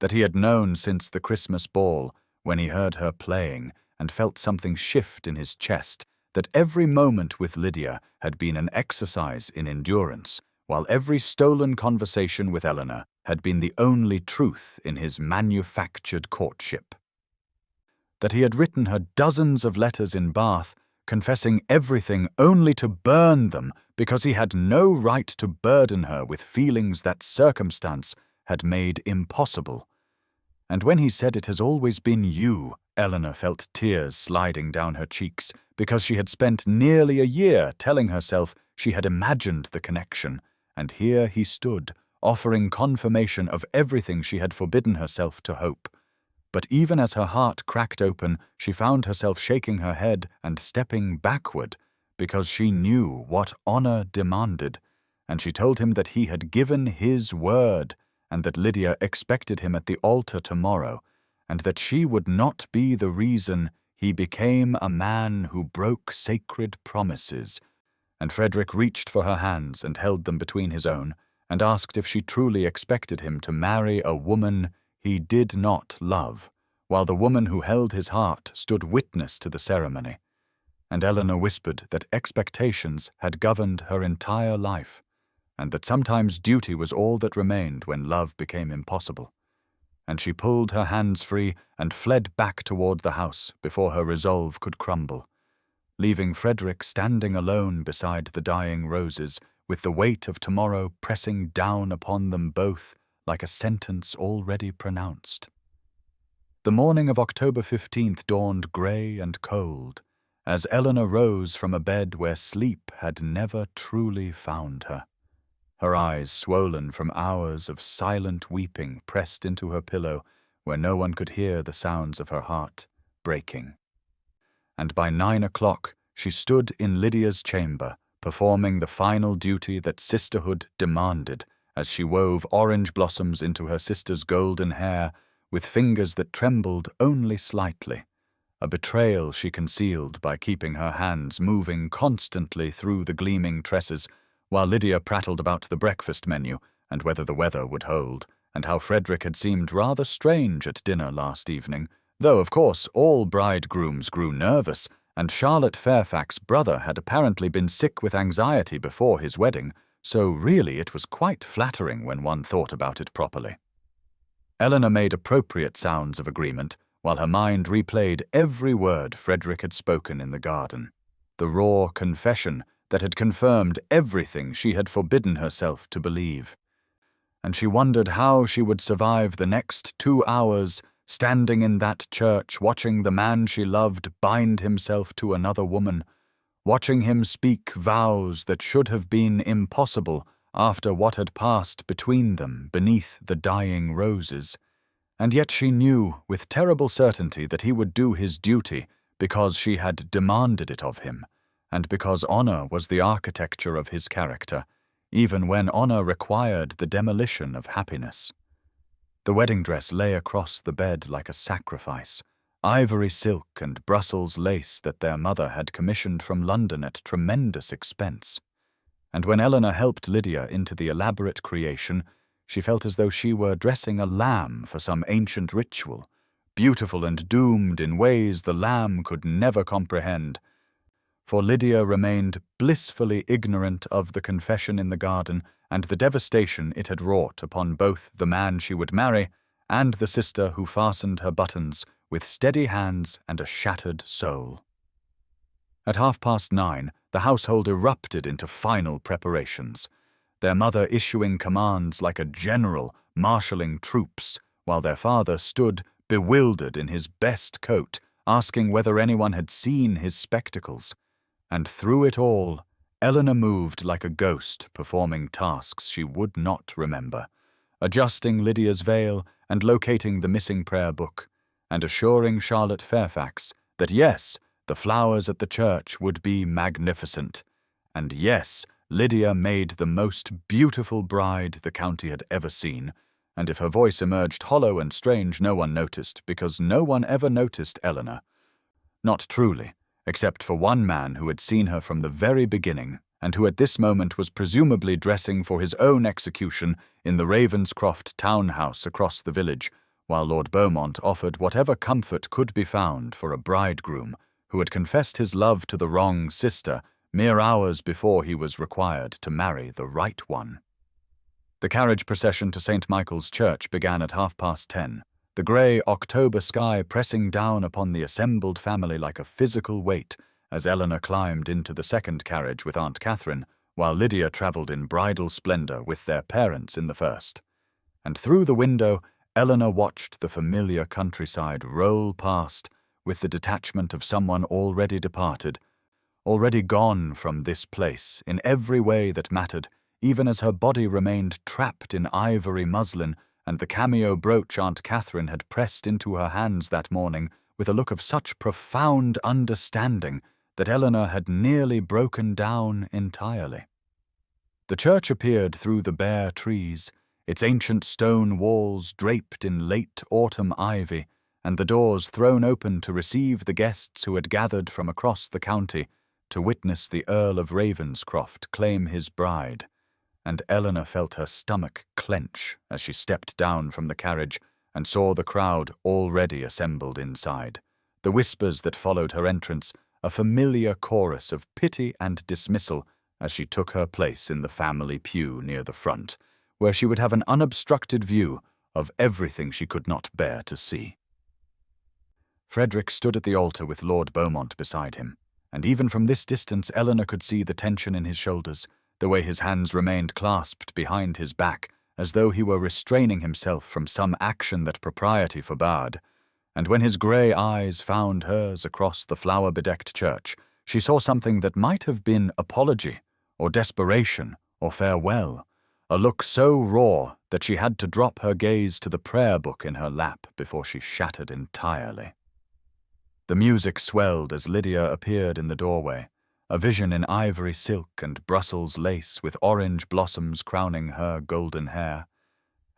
that he had known since the Christmas ball, when he heard her playing and felt something shift in his chest, that every moment with Lydia had been an exercise in endurance, while every stolen conversation with Eleanor had been the only truth in his manufactured courtship. That he had written her dozens of letters in Bath, confessing everything only to burn them because he had no right to burden her with feelings that circumstance had made impossible. And when he said it has always been you, Eleanor felt tears sliding down her cheeks because she had spent nearly a year telling herself she had imagined the connection, and here he stood, offering confirmation of everything she had forbidden herself to hope. But even as her heart cracked open, she found herself shaking her head and stepping backward, because she knew what honor demanded, and she told him that he had given his word, and that Lydia expected him at the altar tomorrow, and that she would not be the reason he became a man who broke sacred promises. And Frederick reached for her hands and held them between his own, and asked if she truly expected him to marry a woman he did not love, while the woman who held his heart stood witness to the ceremony. And Eleanor whispered that expectations had governed her entire life, and that sometimes duty was all that remained when love became impossible. And she pulled her hands free and fled back toward the house before her resolve could crumble, leaving Frederick standing alone beside the dying roses, with the weight of tomorrow pressing down upon them both like a sentence already pronounced. The morning of October 15th dawned grey and cold, as Eleanor rose from a bed where sleep had never truly found her. Her eyes, swollen from hours of silent weeping, pressed into her pillow, where no one could hear the sounds of her heart breaking. And by 9 o'clock she stood in Lydia's chamber, performing the final duty that sisterhood demanded, as she wove orange blossoms into her sister's golden hair with fingers that trembled only slightly, a betrayal she concealed by keeping her hands moving constantly through the gleaming tresses, while Lydia prattled about the breakfast menu and whether the weather would hold, and how Frederick had seemed rather strange at dinner last evening, though, of course, all bridegrooms grew nervous, and Charlotte Fairfax's brother had apparently been sick with anxiety before his wedding, so really it was quite flattering when one thought about it properly. Eleanor made appropriate sounds of agreement, while her mind replayed every word Frederick had spoken in the garden, the raw confession that had confirmed everything she had forbidden herself to believe. And she wondered how she would survive the next 2 hours standing in that church, watching the man she loved bind himself to another woman, watching him speak vows that should have been impossible after what had passed between them beneath the dying roses. And yet she knew with terrible certainty that he would do his duty because she had demanded it of him, and because honor was the architecture of his character, even when honor required the demolition of happiness. The wedding dress lay across the bed like a sacrifice, ivory silk and Brussels lace that their mother had commissioned from London at tremendous expense. And when Eleanor helped Lydia into the elaborate creation, she felt as though she were dressing a lamb for some ancient ritual, beautiful and doomed in ways the lamb could never comprehend. For Lydia remained blissfully ignorant of the confession in the garden and the devastation it had wrought upon both the man she would marry and the sister who fastened her buttons with steady hands and a shattered soul. At 9:30, the household erupted into final preparations, their mother issuing commands like a general marshalling troops, while their father stood bewildered in his best coat, asking whether anyone had seen his spectacles. And through it all, Eleanor moved like a ghost, performing tasks she would not remember, adjusting Lydia's veil and locating the missing prayer book, and assuring Charlotte Fairfax that yes, the flowers at the church would be magnificent, and yes, Lydia made the most beautiful bride the county had ever seen, and if her voice emerged hollow and strange, no one noticed, because no one ever noticed Eleanor. Not truly, except for one man who had seen her from the very beginning, and who at this moment was presumably dressing for his own execution in the Ravenscroft townhouse across the village, while Lord Beaumont offered whatever comfort could be found for a bridegroom who had confessed his love to the wrong sister mere hours before he was required to marry the right one. The carriage procession to St. Michael's Church began at 10:30, the grey October sky pressing down upon the assembled family like a physical weight as Eleanor climbed into the second carriage with Aunt Catherine, while Lydia travelled in bridal splendour with their parents in the first. And through the window, Eleanor watched the familiar countryside roll past with the detachment of someone already departed, already gone from this place in every way that mattered, even as her body remained trapped in ivory muslin and the cameo brooch Aunt Catherine had pressed into her hands that morning with a look of such profound understanding that Eleanor had nearly broken down entirely. The church appeared through the bare trees, its ancient stone walls draped in late autumn ivy, and the doors thrown open to receive the guests who had gathered from across the county to witness the Earl of Ravenscroft claim his bride, and Eleanor felt her stomach clench as she stepped down from the carriage and saw the crowd already assembled inside. The whispers that followed her entrance, a familiar chorus of pity and dismissal as she took her place in the family pew near the front, where she would have an unobstructed view of everything she could not bear to see. Frederick stood at the altar with Lord Beaumont beside him, and even from this distance Eleanor could see the tension in his shoulders, the way his hands remained clasped behind his back, as though he were restraining himself from some action that propriety forbade. And when his grey eyes found hers across the flower-bedecked church, she saw something that might have been apology, or desperation, or farewell, a look so raw that she had to drop her gaze to the prayer book in her lap before she shattered entirely. The music swelled as Lydia appeared in the doorway, a vision in ivory silk and Brussels lace with orange blossoms crowning her golden hair,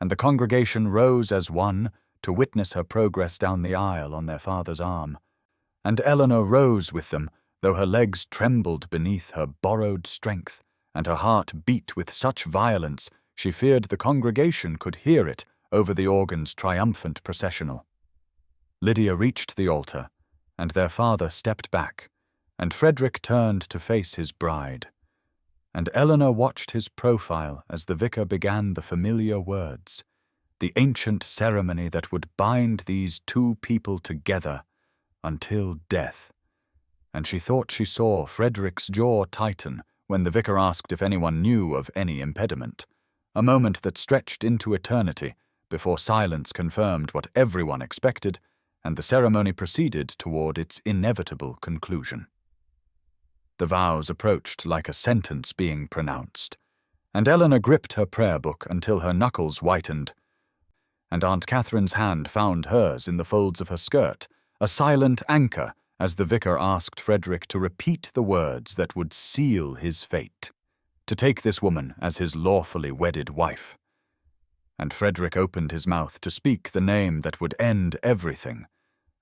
and the congregation rose as one to witness her progress down the aisle on their father's arm, and Eleanor rose with them, though her legs trembled beneath her borrowed strength, and her heart beat with such violence she feared the congregation could hear it over the organ's triumphant processional. Lydia reached the altar, and their father stepped back, and Frederick turned to face his bride, and Eleanor watched his profile as the vicar began the familiar words, the ancient ceremony that would bind these two people together until death, and she thought she saw Frederick's jaw tighten when the vicar asked if anyone knew of any impediment, a moment that stretched into eternity before silence confirmed what everyone expected, and the ceremony proceeded toward its inevitable conclusion. The vows approached like a sentence being pronounced, and Eleanor gripped her prayer book until her knuckles whitened, and Aunt Catherine's hand found hers in the folds of her skirt, a silent anchor as the vicar asked Frederick to repeat the words that would seal his fate, to take this woman as his lawfully wedded wife. And Frederick opened his mouth to speak the name that would end everything,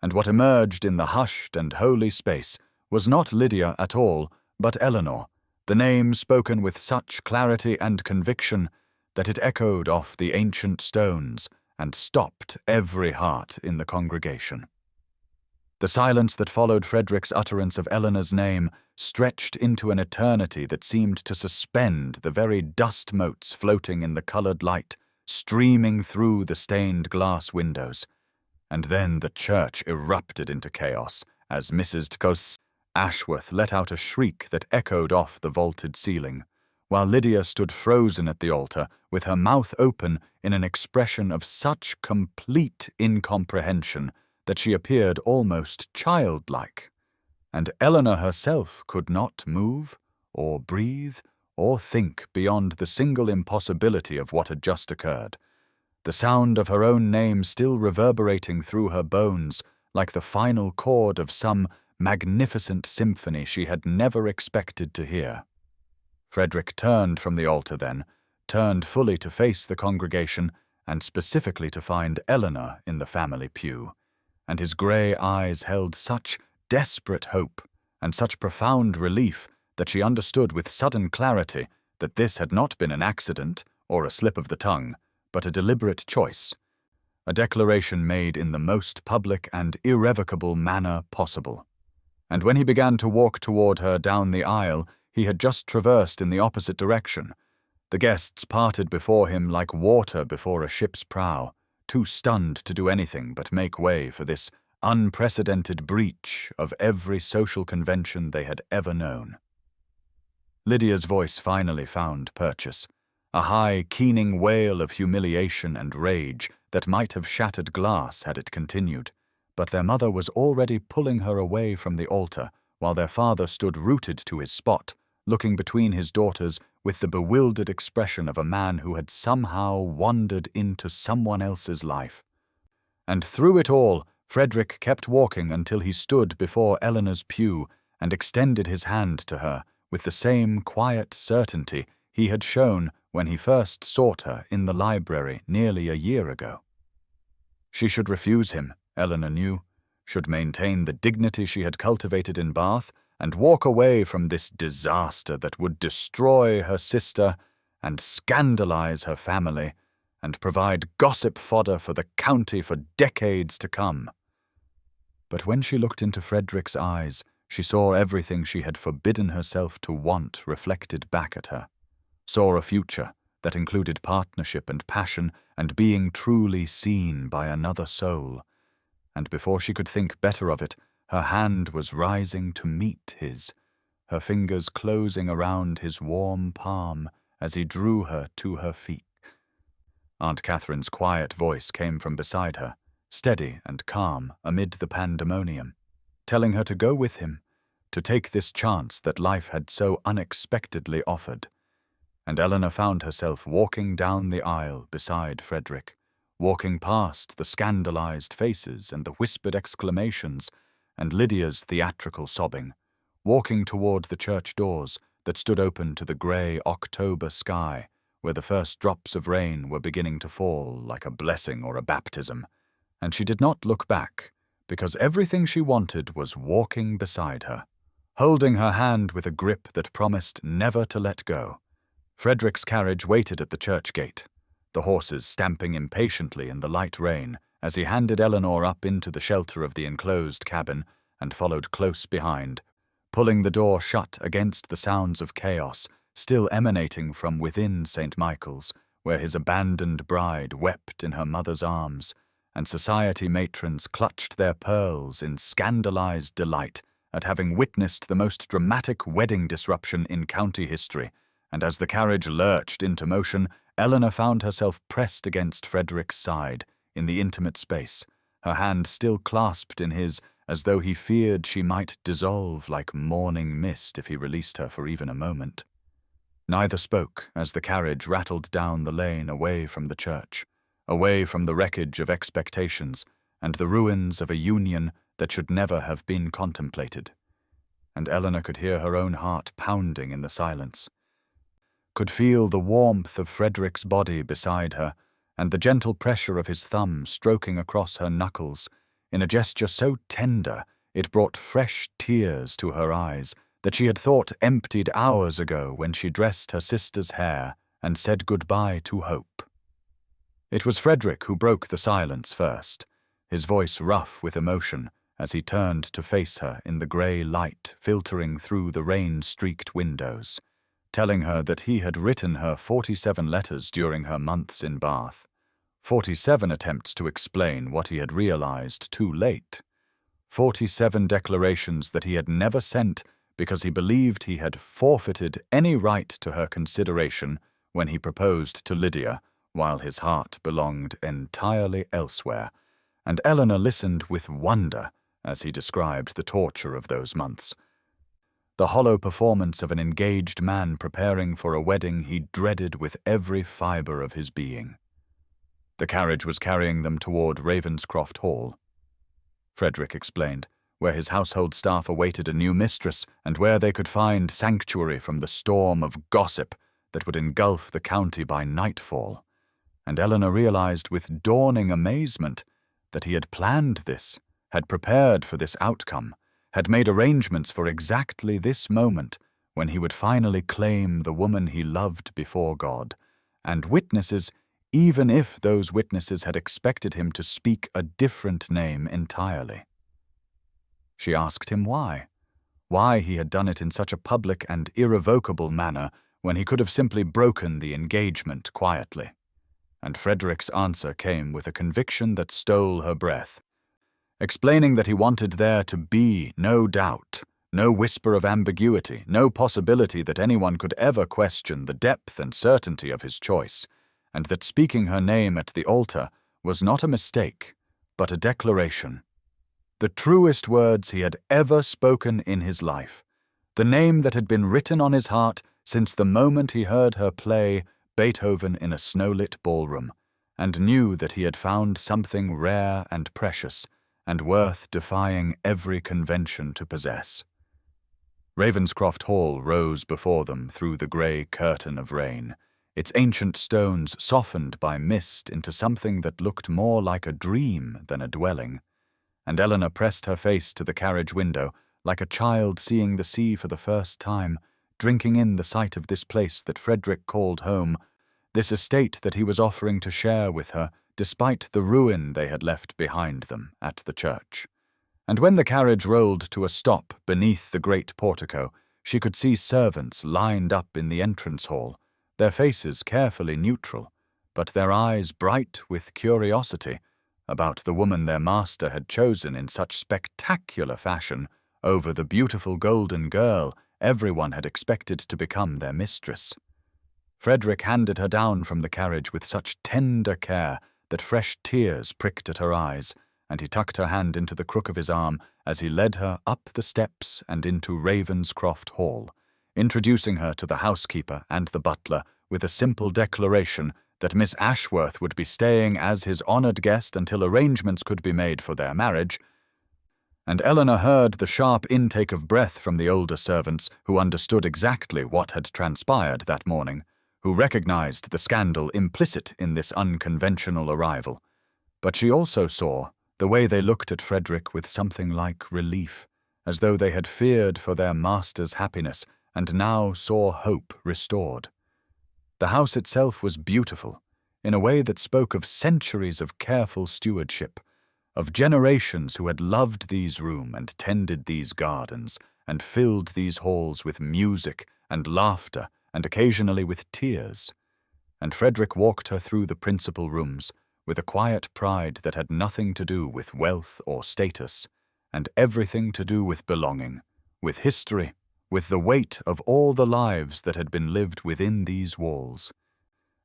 and what emerged in the hushed and holy space was not Lydia at all, but Eleanor, the name spoken with such clarity and conviction that it echoed off the ancient stones and stopped every heart in the congregation. The silence that followed Frederick's utterance of Eleanor's name stretched into an eternity that seemed to suspend the very dust motes floating in the coloured light, streaming through the stained glass windows. And then the church erupted into chaos as Mrs. Ashworth let out a shriek that echoed off the vaulted ceiling, while Lydia stood frozen at the altar with her mouth open in an expression of such complete incomprehension that she appeared almost childlike, and Eleanor herself could not move, or breathe, or think beyond the single impossibility of what had just occurred, the sound of her own name still reverberating through her bones like the final chord of some magnificent symphony she had never expected to hear. Frederick turned from the altar then, turned fully to face the congregation, and specifically to find Eleanor in the family pew, and his grey eyes held such desperate hope and such profound relief that she understood with sudden clarity that this had not been an accident or a slip of the tongue, but a deliberate choice, a declaration made in the most public and irrevocable manner possible. And when he began to walk toward her down the aisle he had just traversed in the opposite direction, the guests parted before him like water before a ship's prow, too stunned to do anything but make way for this unprecedented breach of every social convention they had ever known. Lydia's voice finally found purchase, a high, keening wail of humiliation and rage that might have shattered glass had it continued, but their mother was already pulling her away from the altar, while their father stood rooted to his spot, looking between his daughters with the bewildered expression of a man who had somehow wandered into someone else's life. And through it all, Frederick kept walking until he stood before Eleanor's pew and extended his hand to her with the same quiet certainty he he had shown when he first sought her in the library nearly a year ago. She should refuse him, Eleanor knew, should maintain the dignity she had cultivated in Bath, and walk away from this disaster that would destroy her sister and scandalize her family, and provide gossip fodder for the county for decades to come. But when she looked into Frederick's eyes, she saw everything she had forbidden herself to want reflected back at her, saw a future that included partnership and passion and being truly seen by another soul. And before she could think better of it, her hand was rising to meet his, her fingers closing around his warm palm as he drew her to her feet. Aunt Catherine's quiet voice came from beside her, steady and calm amid the pandemonium, telling her to go with him, to take this chance that life had so unexpectedly offered. And Eleanor found herself walking down the aisle beside Frederick, walking past the scandalized faces and the whispered exclamations and Lydia's theatrical sobbing, walking toward the church doors that stood open to the grey October sky, where the first drops of rain were beginning to fall like a blessing or a baptism. And she did not look back, because everything she wanted was walking beside her, holding her hand with a grip that promised never to let go. Frederick's carriage waited at the church gate, the horses stamping impatiently in the light rain as he handed Eleanor up into the shelter of the enclosed cabin and followed close behind, pulling the door shut against the sounds of chaos still emanating from within St. Michael's, where his abandoned bride wept in her mother's arms, and society matrons clutched their pearls in scandalized delight at having witnessed the most dramatic wedding disruption in county history. And as the carriage lurched into motion, Eleanor found herself pressed against Frederick's side in the intimate space, her hand still clasped in his, as though he feared she might dissolve like morning mist if he released her for even a moment. Neither spoke as the carriage rattled down the lane away from the church, away from the wreckage of expectations and the ruins of a union that should never have been contemplated. And Eleanor could hear her own heart pounding in the silence, could feel the warmth of Frederick's body beside her and the gentle pressure of his thumb stroking across her knuckles in a gesture so tender it brought fresh tears to her eyes that she had thought emptied hours ago when she dressed her sister's hair and said goodbye to hope. It was Frederick who broke the silence first, his voice rough with emotion as he turned to face her in the grey light filtering through the rain-streaked windows, telling her that he had written her 47 letters during her months in Bath, 47 attempts to explain what he had realized too late, 47 declarations that he had never sent because he believed he had forfeited any right to her consideration when he proposed to Lydia, while his heart belonged entirely elsewhere, and Eleanor listened with wonder as he described the torture of those months, the hollow performance of an engaged man preparing for a wedding he dreaded with every fibre of his being. The carriage was carrying them toward Ravenscroft Hall, Frederick explained, where his household staff awaited a new mistress and where they could find sanctuary from the storm of gossip that would engulf the county by nightfall. And Eleanor realized with dawning amazement that he had planned this, had prepared for this outcome, had made arrangements for exactly this moment when he would finally claim the woman he loved before God, and witnesses, even if those witnesses had expected him to speak a different name entirely. She asked him why he had done it in such a public and irrevocable manner when he could have simply broken the engagement quietly. And Frederick's answer came with a conviction that stole her breath, explaining that he wanted there to be no doubt, no whisper of ambiguity, no possibility that anyone could ever question the depth and certainty of his choice, and that speaking her name at the altar was not a mistake, but a declaration. The truest words he had ever spoken in his life, the name that had been written on his heart since the moment he heard her play Beethoven in a snowlit ballroom, and knew that he had found something rare and precious, and worth defying every convention to possess. Ravenscroft Hall rose before them through the grey curtain of rain, its ancient stones softened by mist into something that looked more like a dream than a dwelling, and Eleanor pressed her face to the carriage window like a child seeing the sea for the first time, drinking in the sight of this place that Frederick called home, this estate that he was offering to share with her, despite the ruin they had left behind them at the church. And when the carriage rolled to a stop beneath the great portico, she could see servants lined up in the entrance hall, their faces carefully neutral, but their eyes bright with curiosity about the woman their master had chosen in such spectacular fashion over the beautiful golden girl everyone had expected to become their mistress. Frederick handed her down from the carriage with such tender care that fresh tears pricked at her eyes, and he tucked her hand into the crook of his arm as he led her up the steps and into Ravenscroft Hall, introducing her to the housekeeper and the butler with a simple declaration that Miss Ashworth would be staying as his honoured guest until arrangements could be made for their marriage, and Eleanor heard the sharp intake of breath from the older servants who understood exactly what had transpired that morning, who recognized the scandal implicit in this unconventional arrival. But she also saw the way they looked at Frederick with something like relief, as though they had feared for their master's happiness and now saw hope restored. The house itself was beautiful, in a way that spoke of centuries of careful stewardship, of generations who had loved these rooms and tended these gardens and filled these halls with music and laughter and occasionally with tears. And Frederick walked her through the principal rooms with a quiet pride that had nothing to do with wealth or status, and everything to do with belonging, with history, with the weight of all the lives that had been lived within these walls.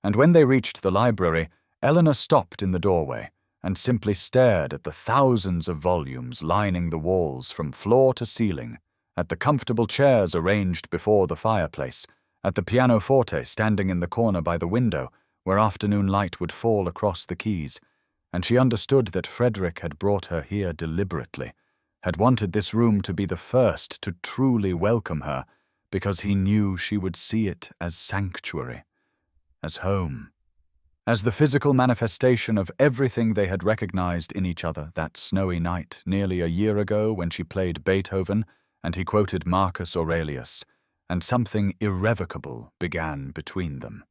And when they reached the library, Eleanor stopped in the doorway and simply stared at the thousands of volumes lining the walls from floor to ceiling, at the comfortable chairs arranged before the fireplace, at the pianoforte standing in the corner by the window where afternoon light would fall across the keys, and she understood that Frederick had brought her here deliberately, had wanted this room to be the first to truly welcome her, because he knew she would see it as sanctuary, as home, as the physical manifestation of everything they had recognized in each other that snowy night nearly a year ago when she played Beethoven and he quoted Marcus Aurelius, and something irrevocable began between them.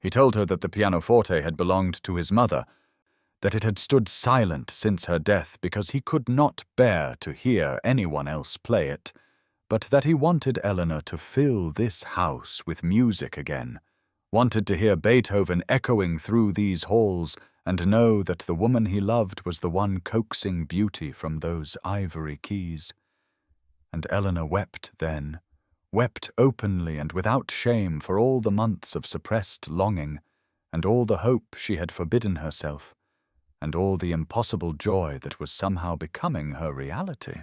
He told her that the pianoforte had belonged to his mother, that it had stood silent since her death because he could not bear to hear anyone else play it, but that he wanted Eleanor to fill this house with music again, wanted to hear Beethoven echoing through these halls and know that the woman he loved was the one coaxing beauty from those ivory keys. And Eleanor wept then, wept openly and without shame for all the months of suppressed longing, and all the hope she had forbidden herself, and all the impossible joy that was somehow becoming her reality.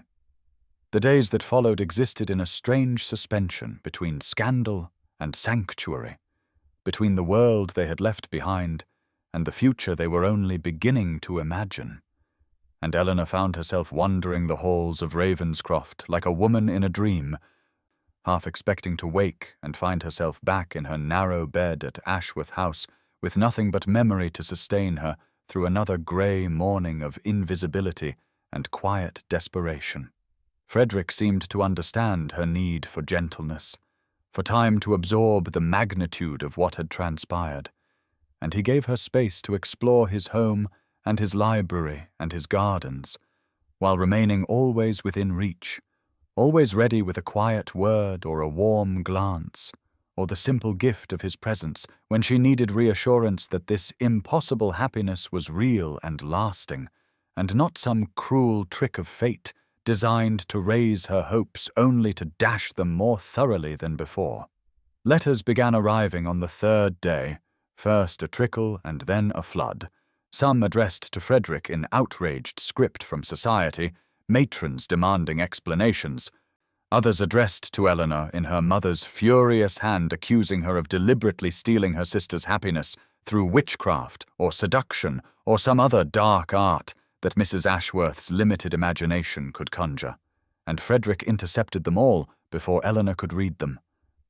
The days that followed existed in a strange suspension between scandal and sanctuary, between the world they had left behind and the future they were only beginning to imagine. And Eleanor found herself wandering the halls of Ravenscroft like a woman in a dream, half expecting to wake and find herself back in her narrow bed at Ashworth House with nothing but memory to sustain her through another grey morning of invisibility and quiet desperation. Frederick seemed to understand her need for gentleness, for time to absorb the magnitude of what had transpired, and he gave her space to explore his home and his library and his gardens, while remaining always within reach, always ready with a quiet word or a warm glance, or the simple gift of his presence when she needed reassurance that this impossible happiness was real and lasting, and not some cruel trick of fate designed to raise her hopes only to dash them more thoroughly than before. Letters began arriving on the third day, first a trickle and then a flood, some addressed to Frederick in outraged script from society, matrons demanding explanations, others addressed to Eleanor in her mother's furious hand accusing her of deliberately stealing her sister's happiness through witchcraft or seduction or some other dark art that Mrs. Ashworth's limited imagination could conjure. and Frederick intercepted them all before Eleanor could read them,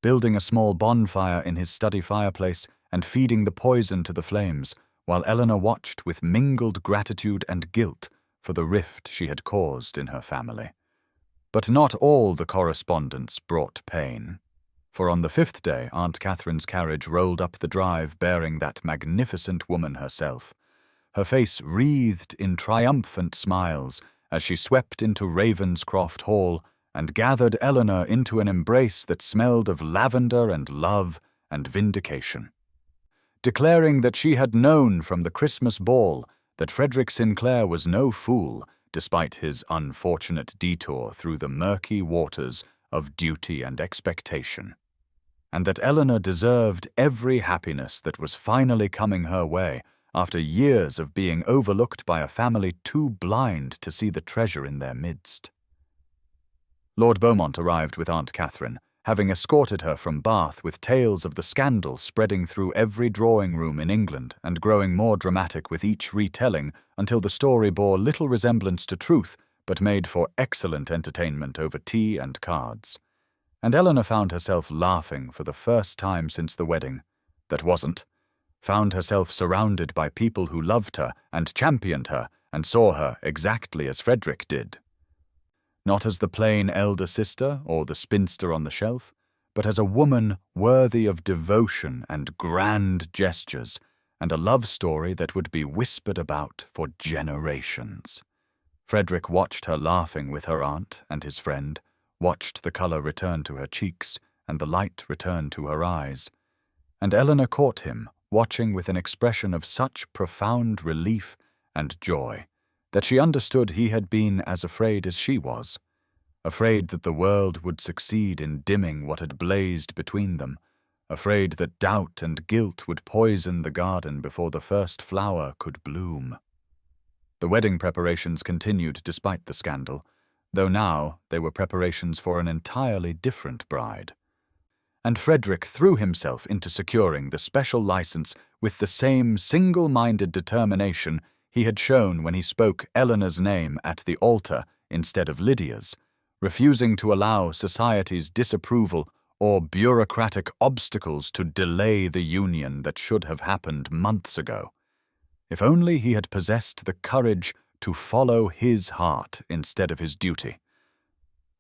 building a small bonfire in his study fireplace and feeding the poison to the flames, while Eleanor watched with mingled gratitude and guilt for the rift she had caused in her family. But not all the correspondence brought pain, for on the 5th day Aunt Catherine's carriage rolled up the drive bearing that magnificent woman herself, her face wreathed in triumphant smiles as she swept into Ravenscroft Hall and gathered Eleanor into an embrace that smelled of lavender and love and vindication, declaring that she had known from the Christmas ball that Frederick Sinclair was no fool, despite his unfortunate detour through the murky waters of duty and expectation, and that Eleanor deserved every happiness that was finally coming her way after years of being overlooked by a family too blind to see the treasure in their midst. Lord Beaumont arrived with Aunt Catherine, having escorted her from Bath with tales of the scandal spreading through every drawing-room in England and growing more dramatic with each retelling until the story bore little resemblance to truth but made for excellent entertainment over tea and cards. And Eleanor found herself laughing for the first time since the wedding. That wasn't. Found herself surrounded by people who loved her and championed her and saw her exactly as Frederick did. Not as the plain elder sister or the spinster on the shelf, but as a woman worthy of devotion and grand gestures, and a love story that would be whispered about for generations. Frederick watched her laughing with her aunt and his friend, watched the colour return to her cheeks and the light return to her eyes, and Eleanor caught him, watching with an expression of such profound relief and joy that she understood he had been as afraid as she was, afraid that the world would succeed in dimming what had blazed between them, afraid that doubt and guilt would poison the garden before the first flower could bloom. The wedding preparations continued despite the scandal, though now they were preparations for an entirely different bride. And Frederick threw himself into securing the special license with the same single-minded determination he had shown when he spoke Eleanor's name at the altar instead of Lydia's, refusing to allow society's disapproval or bureaucratic obstacles to delay the union that should have happened months ago. If only he had possessed the courage to follow his heart instead of his duty.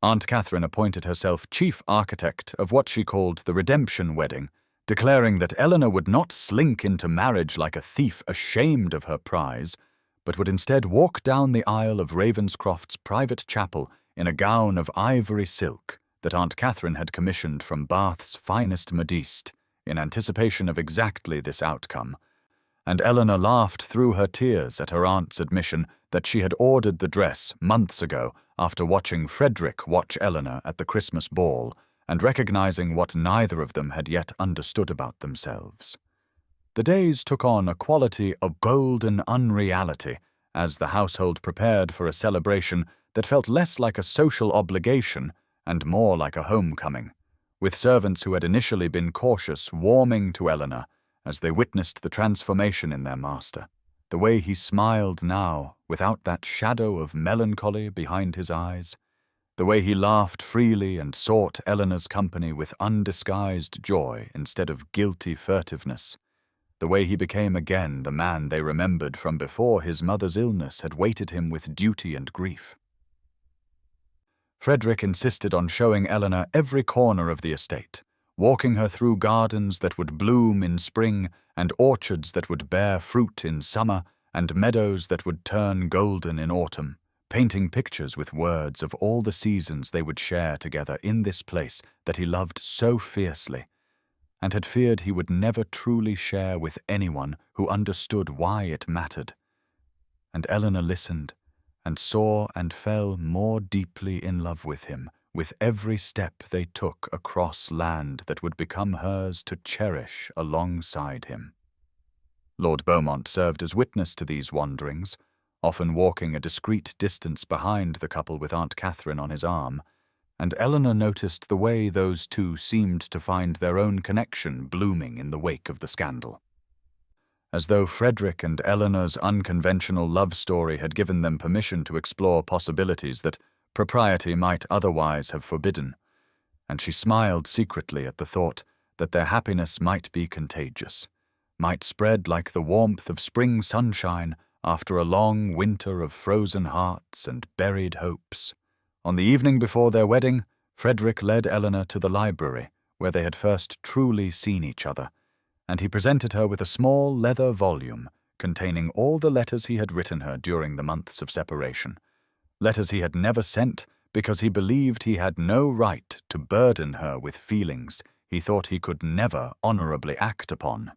Aunt Catherine appointed herself chief architect of what she called the redemption wedding, declaring that Eleanor would not slink into marriage like a thief ashamed of her prize, but would instead walk down the aisle of Ravenscroft's private chapel in a gown of ivory silk that Aunt Catherine had commissioned from Bath's finest modiste, in anticipation of exactly this outcome, and Eleanor laughed through her tears at her aunt's admission that she had ordered the dress months ago after watching Frederick watch Eleanor at the Christmas ball and recognizing what neither of them had yet understood about themselves. The days took on a quality of golden unreality as the household prepared for a celebration that felt less like a social obligation and more like a homecoming, with servants who had initially been cautious warming to Eleanor as they witnessed the transformation in their master, the way he smiled now without that shadow of melancholy behind his eyes, the way he laughed freely and sought Eleanor's company with undisguised joy instead of guilty furtiveness, the way he became again the man they remembered from before his mother's illness had weighted him with duty and grief. Frederick insisted on showing Eleanor every corner of the estate, walking her through gardens that would bloom in spring and orchards that would bear fruit in summer and meadows that would turn golden in autumn, painting pictures with words of all the seasons they would share together in this place that he loved so fiercely, and had feared he would never truly share with anyone who understood why it mattered. And Eleanor listened, and saw and fell more deeply in love with him with every step they took across land that would become hers to cherish alongside him. Lord Beaumont served as witness to these wanderings, often walking a discreet distance behind the couple with Aunt Catherine on his arm, and Eleanor noticed the way those two seemed to find their own connection blooming in the wake of the scandal. As though Frederick and Eleanor's unconventional love story had given them permission to explore possibilities that, propriety might otherwise have forbidden, and she smiled secretly at the thought that their happiness might be contagious, might spread like the warmth of spring sunshine after a long winter of frozen hearts and buried hopes. On the evening before their wedding, Frederick led Eleanor to the library, where they had first truly seen each other, and he presented her with a small leather volume containing all the letters he had written her during the months of separation, letters he had never sent because he believed he had no right to burden her with feelings he thought he could never honorably act upon.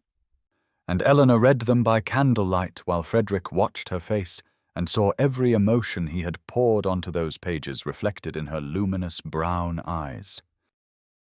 And Eleanor read them by candlelight while Frederick watched her face and saw every emotion he had poured onto those pages reflected in her luminous brown eyes.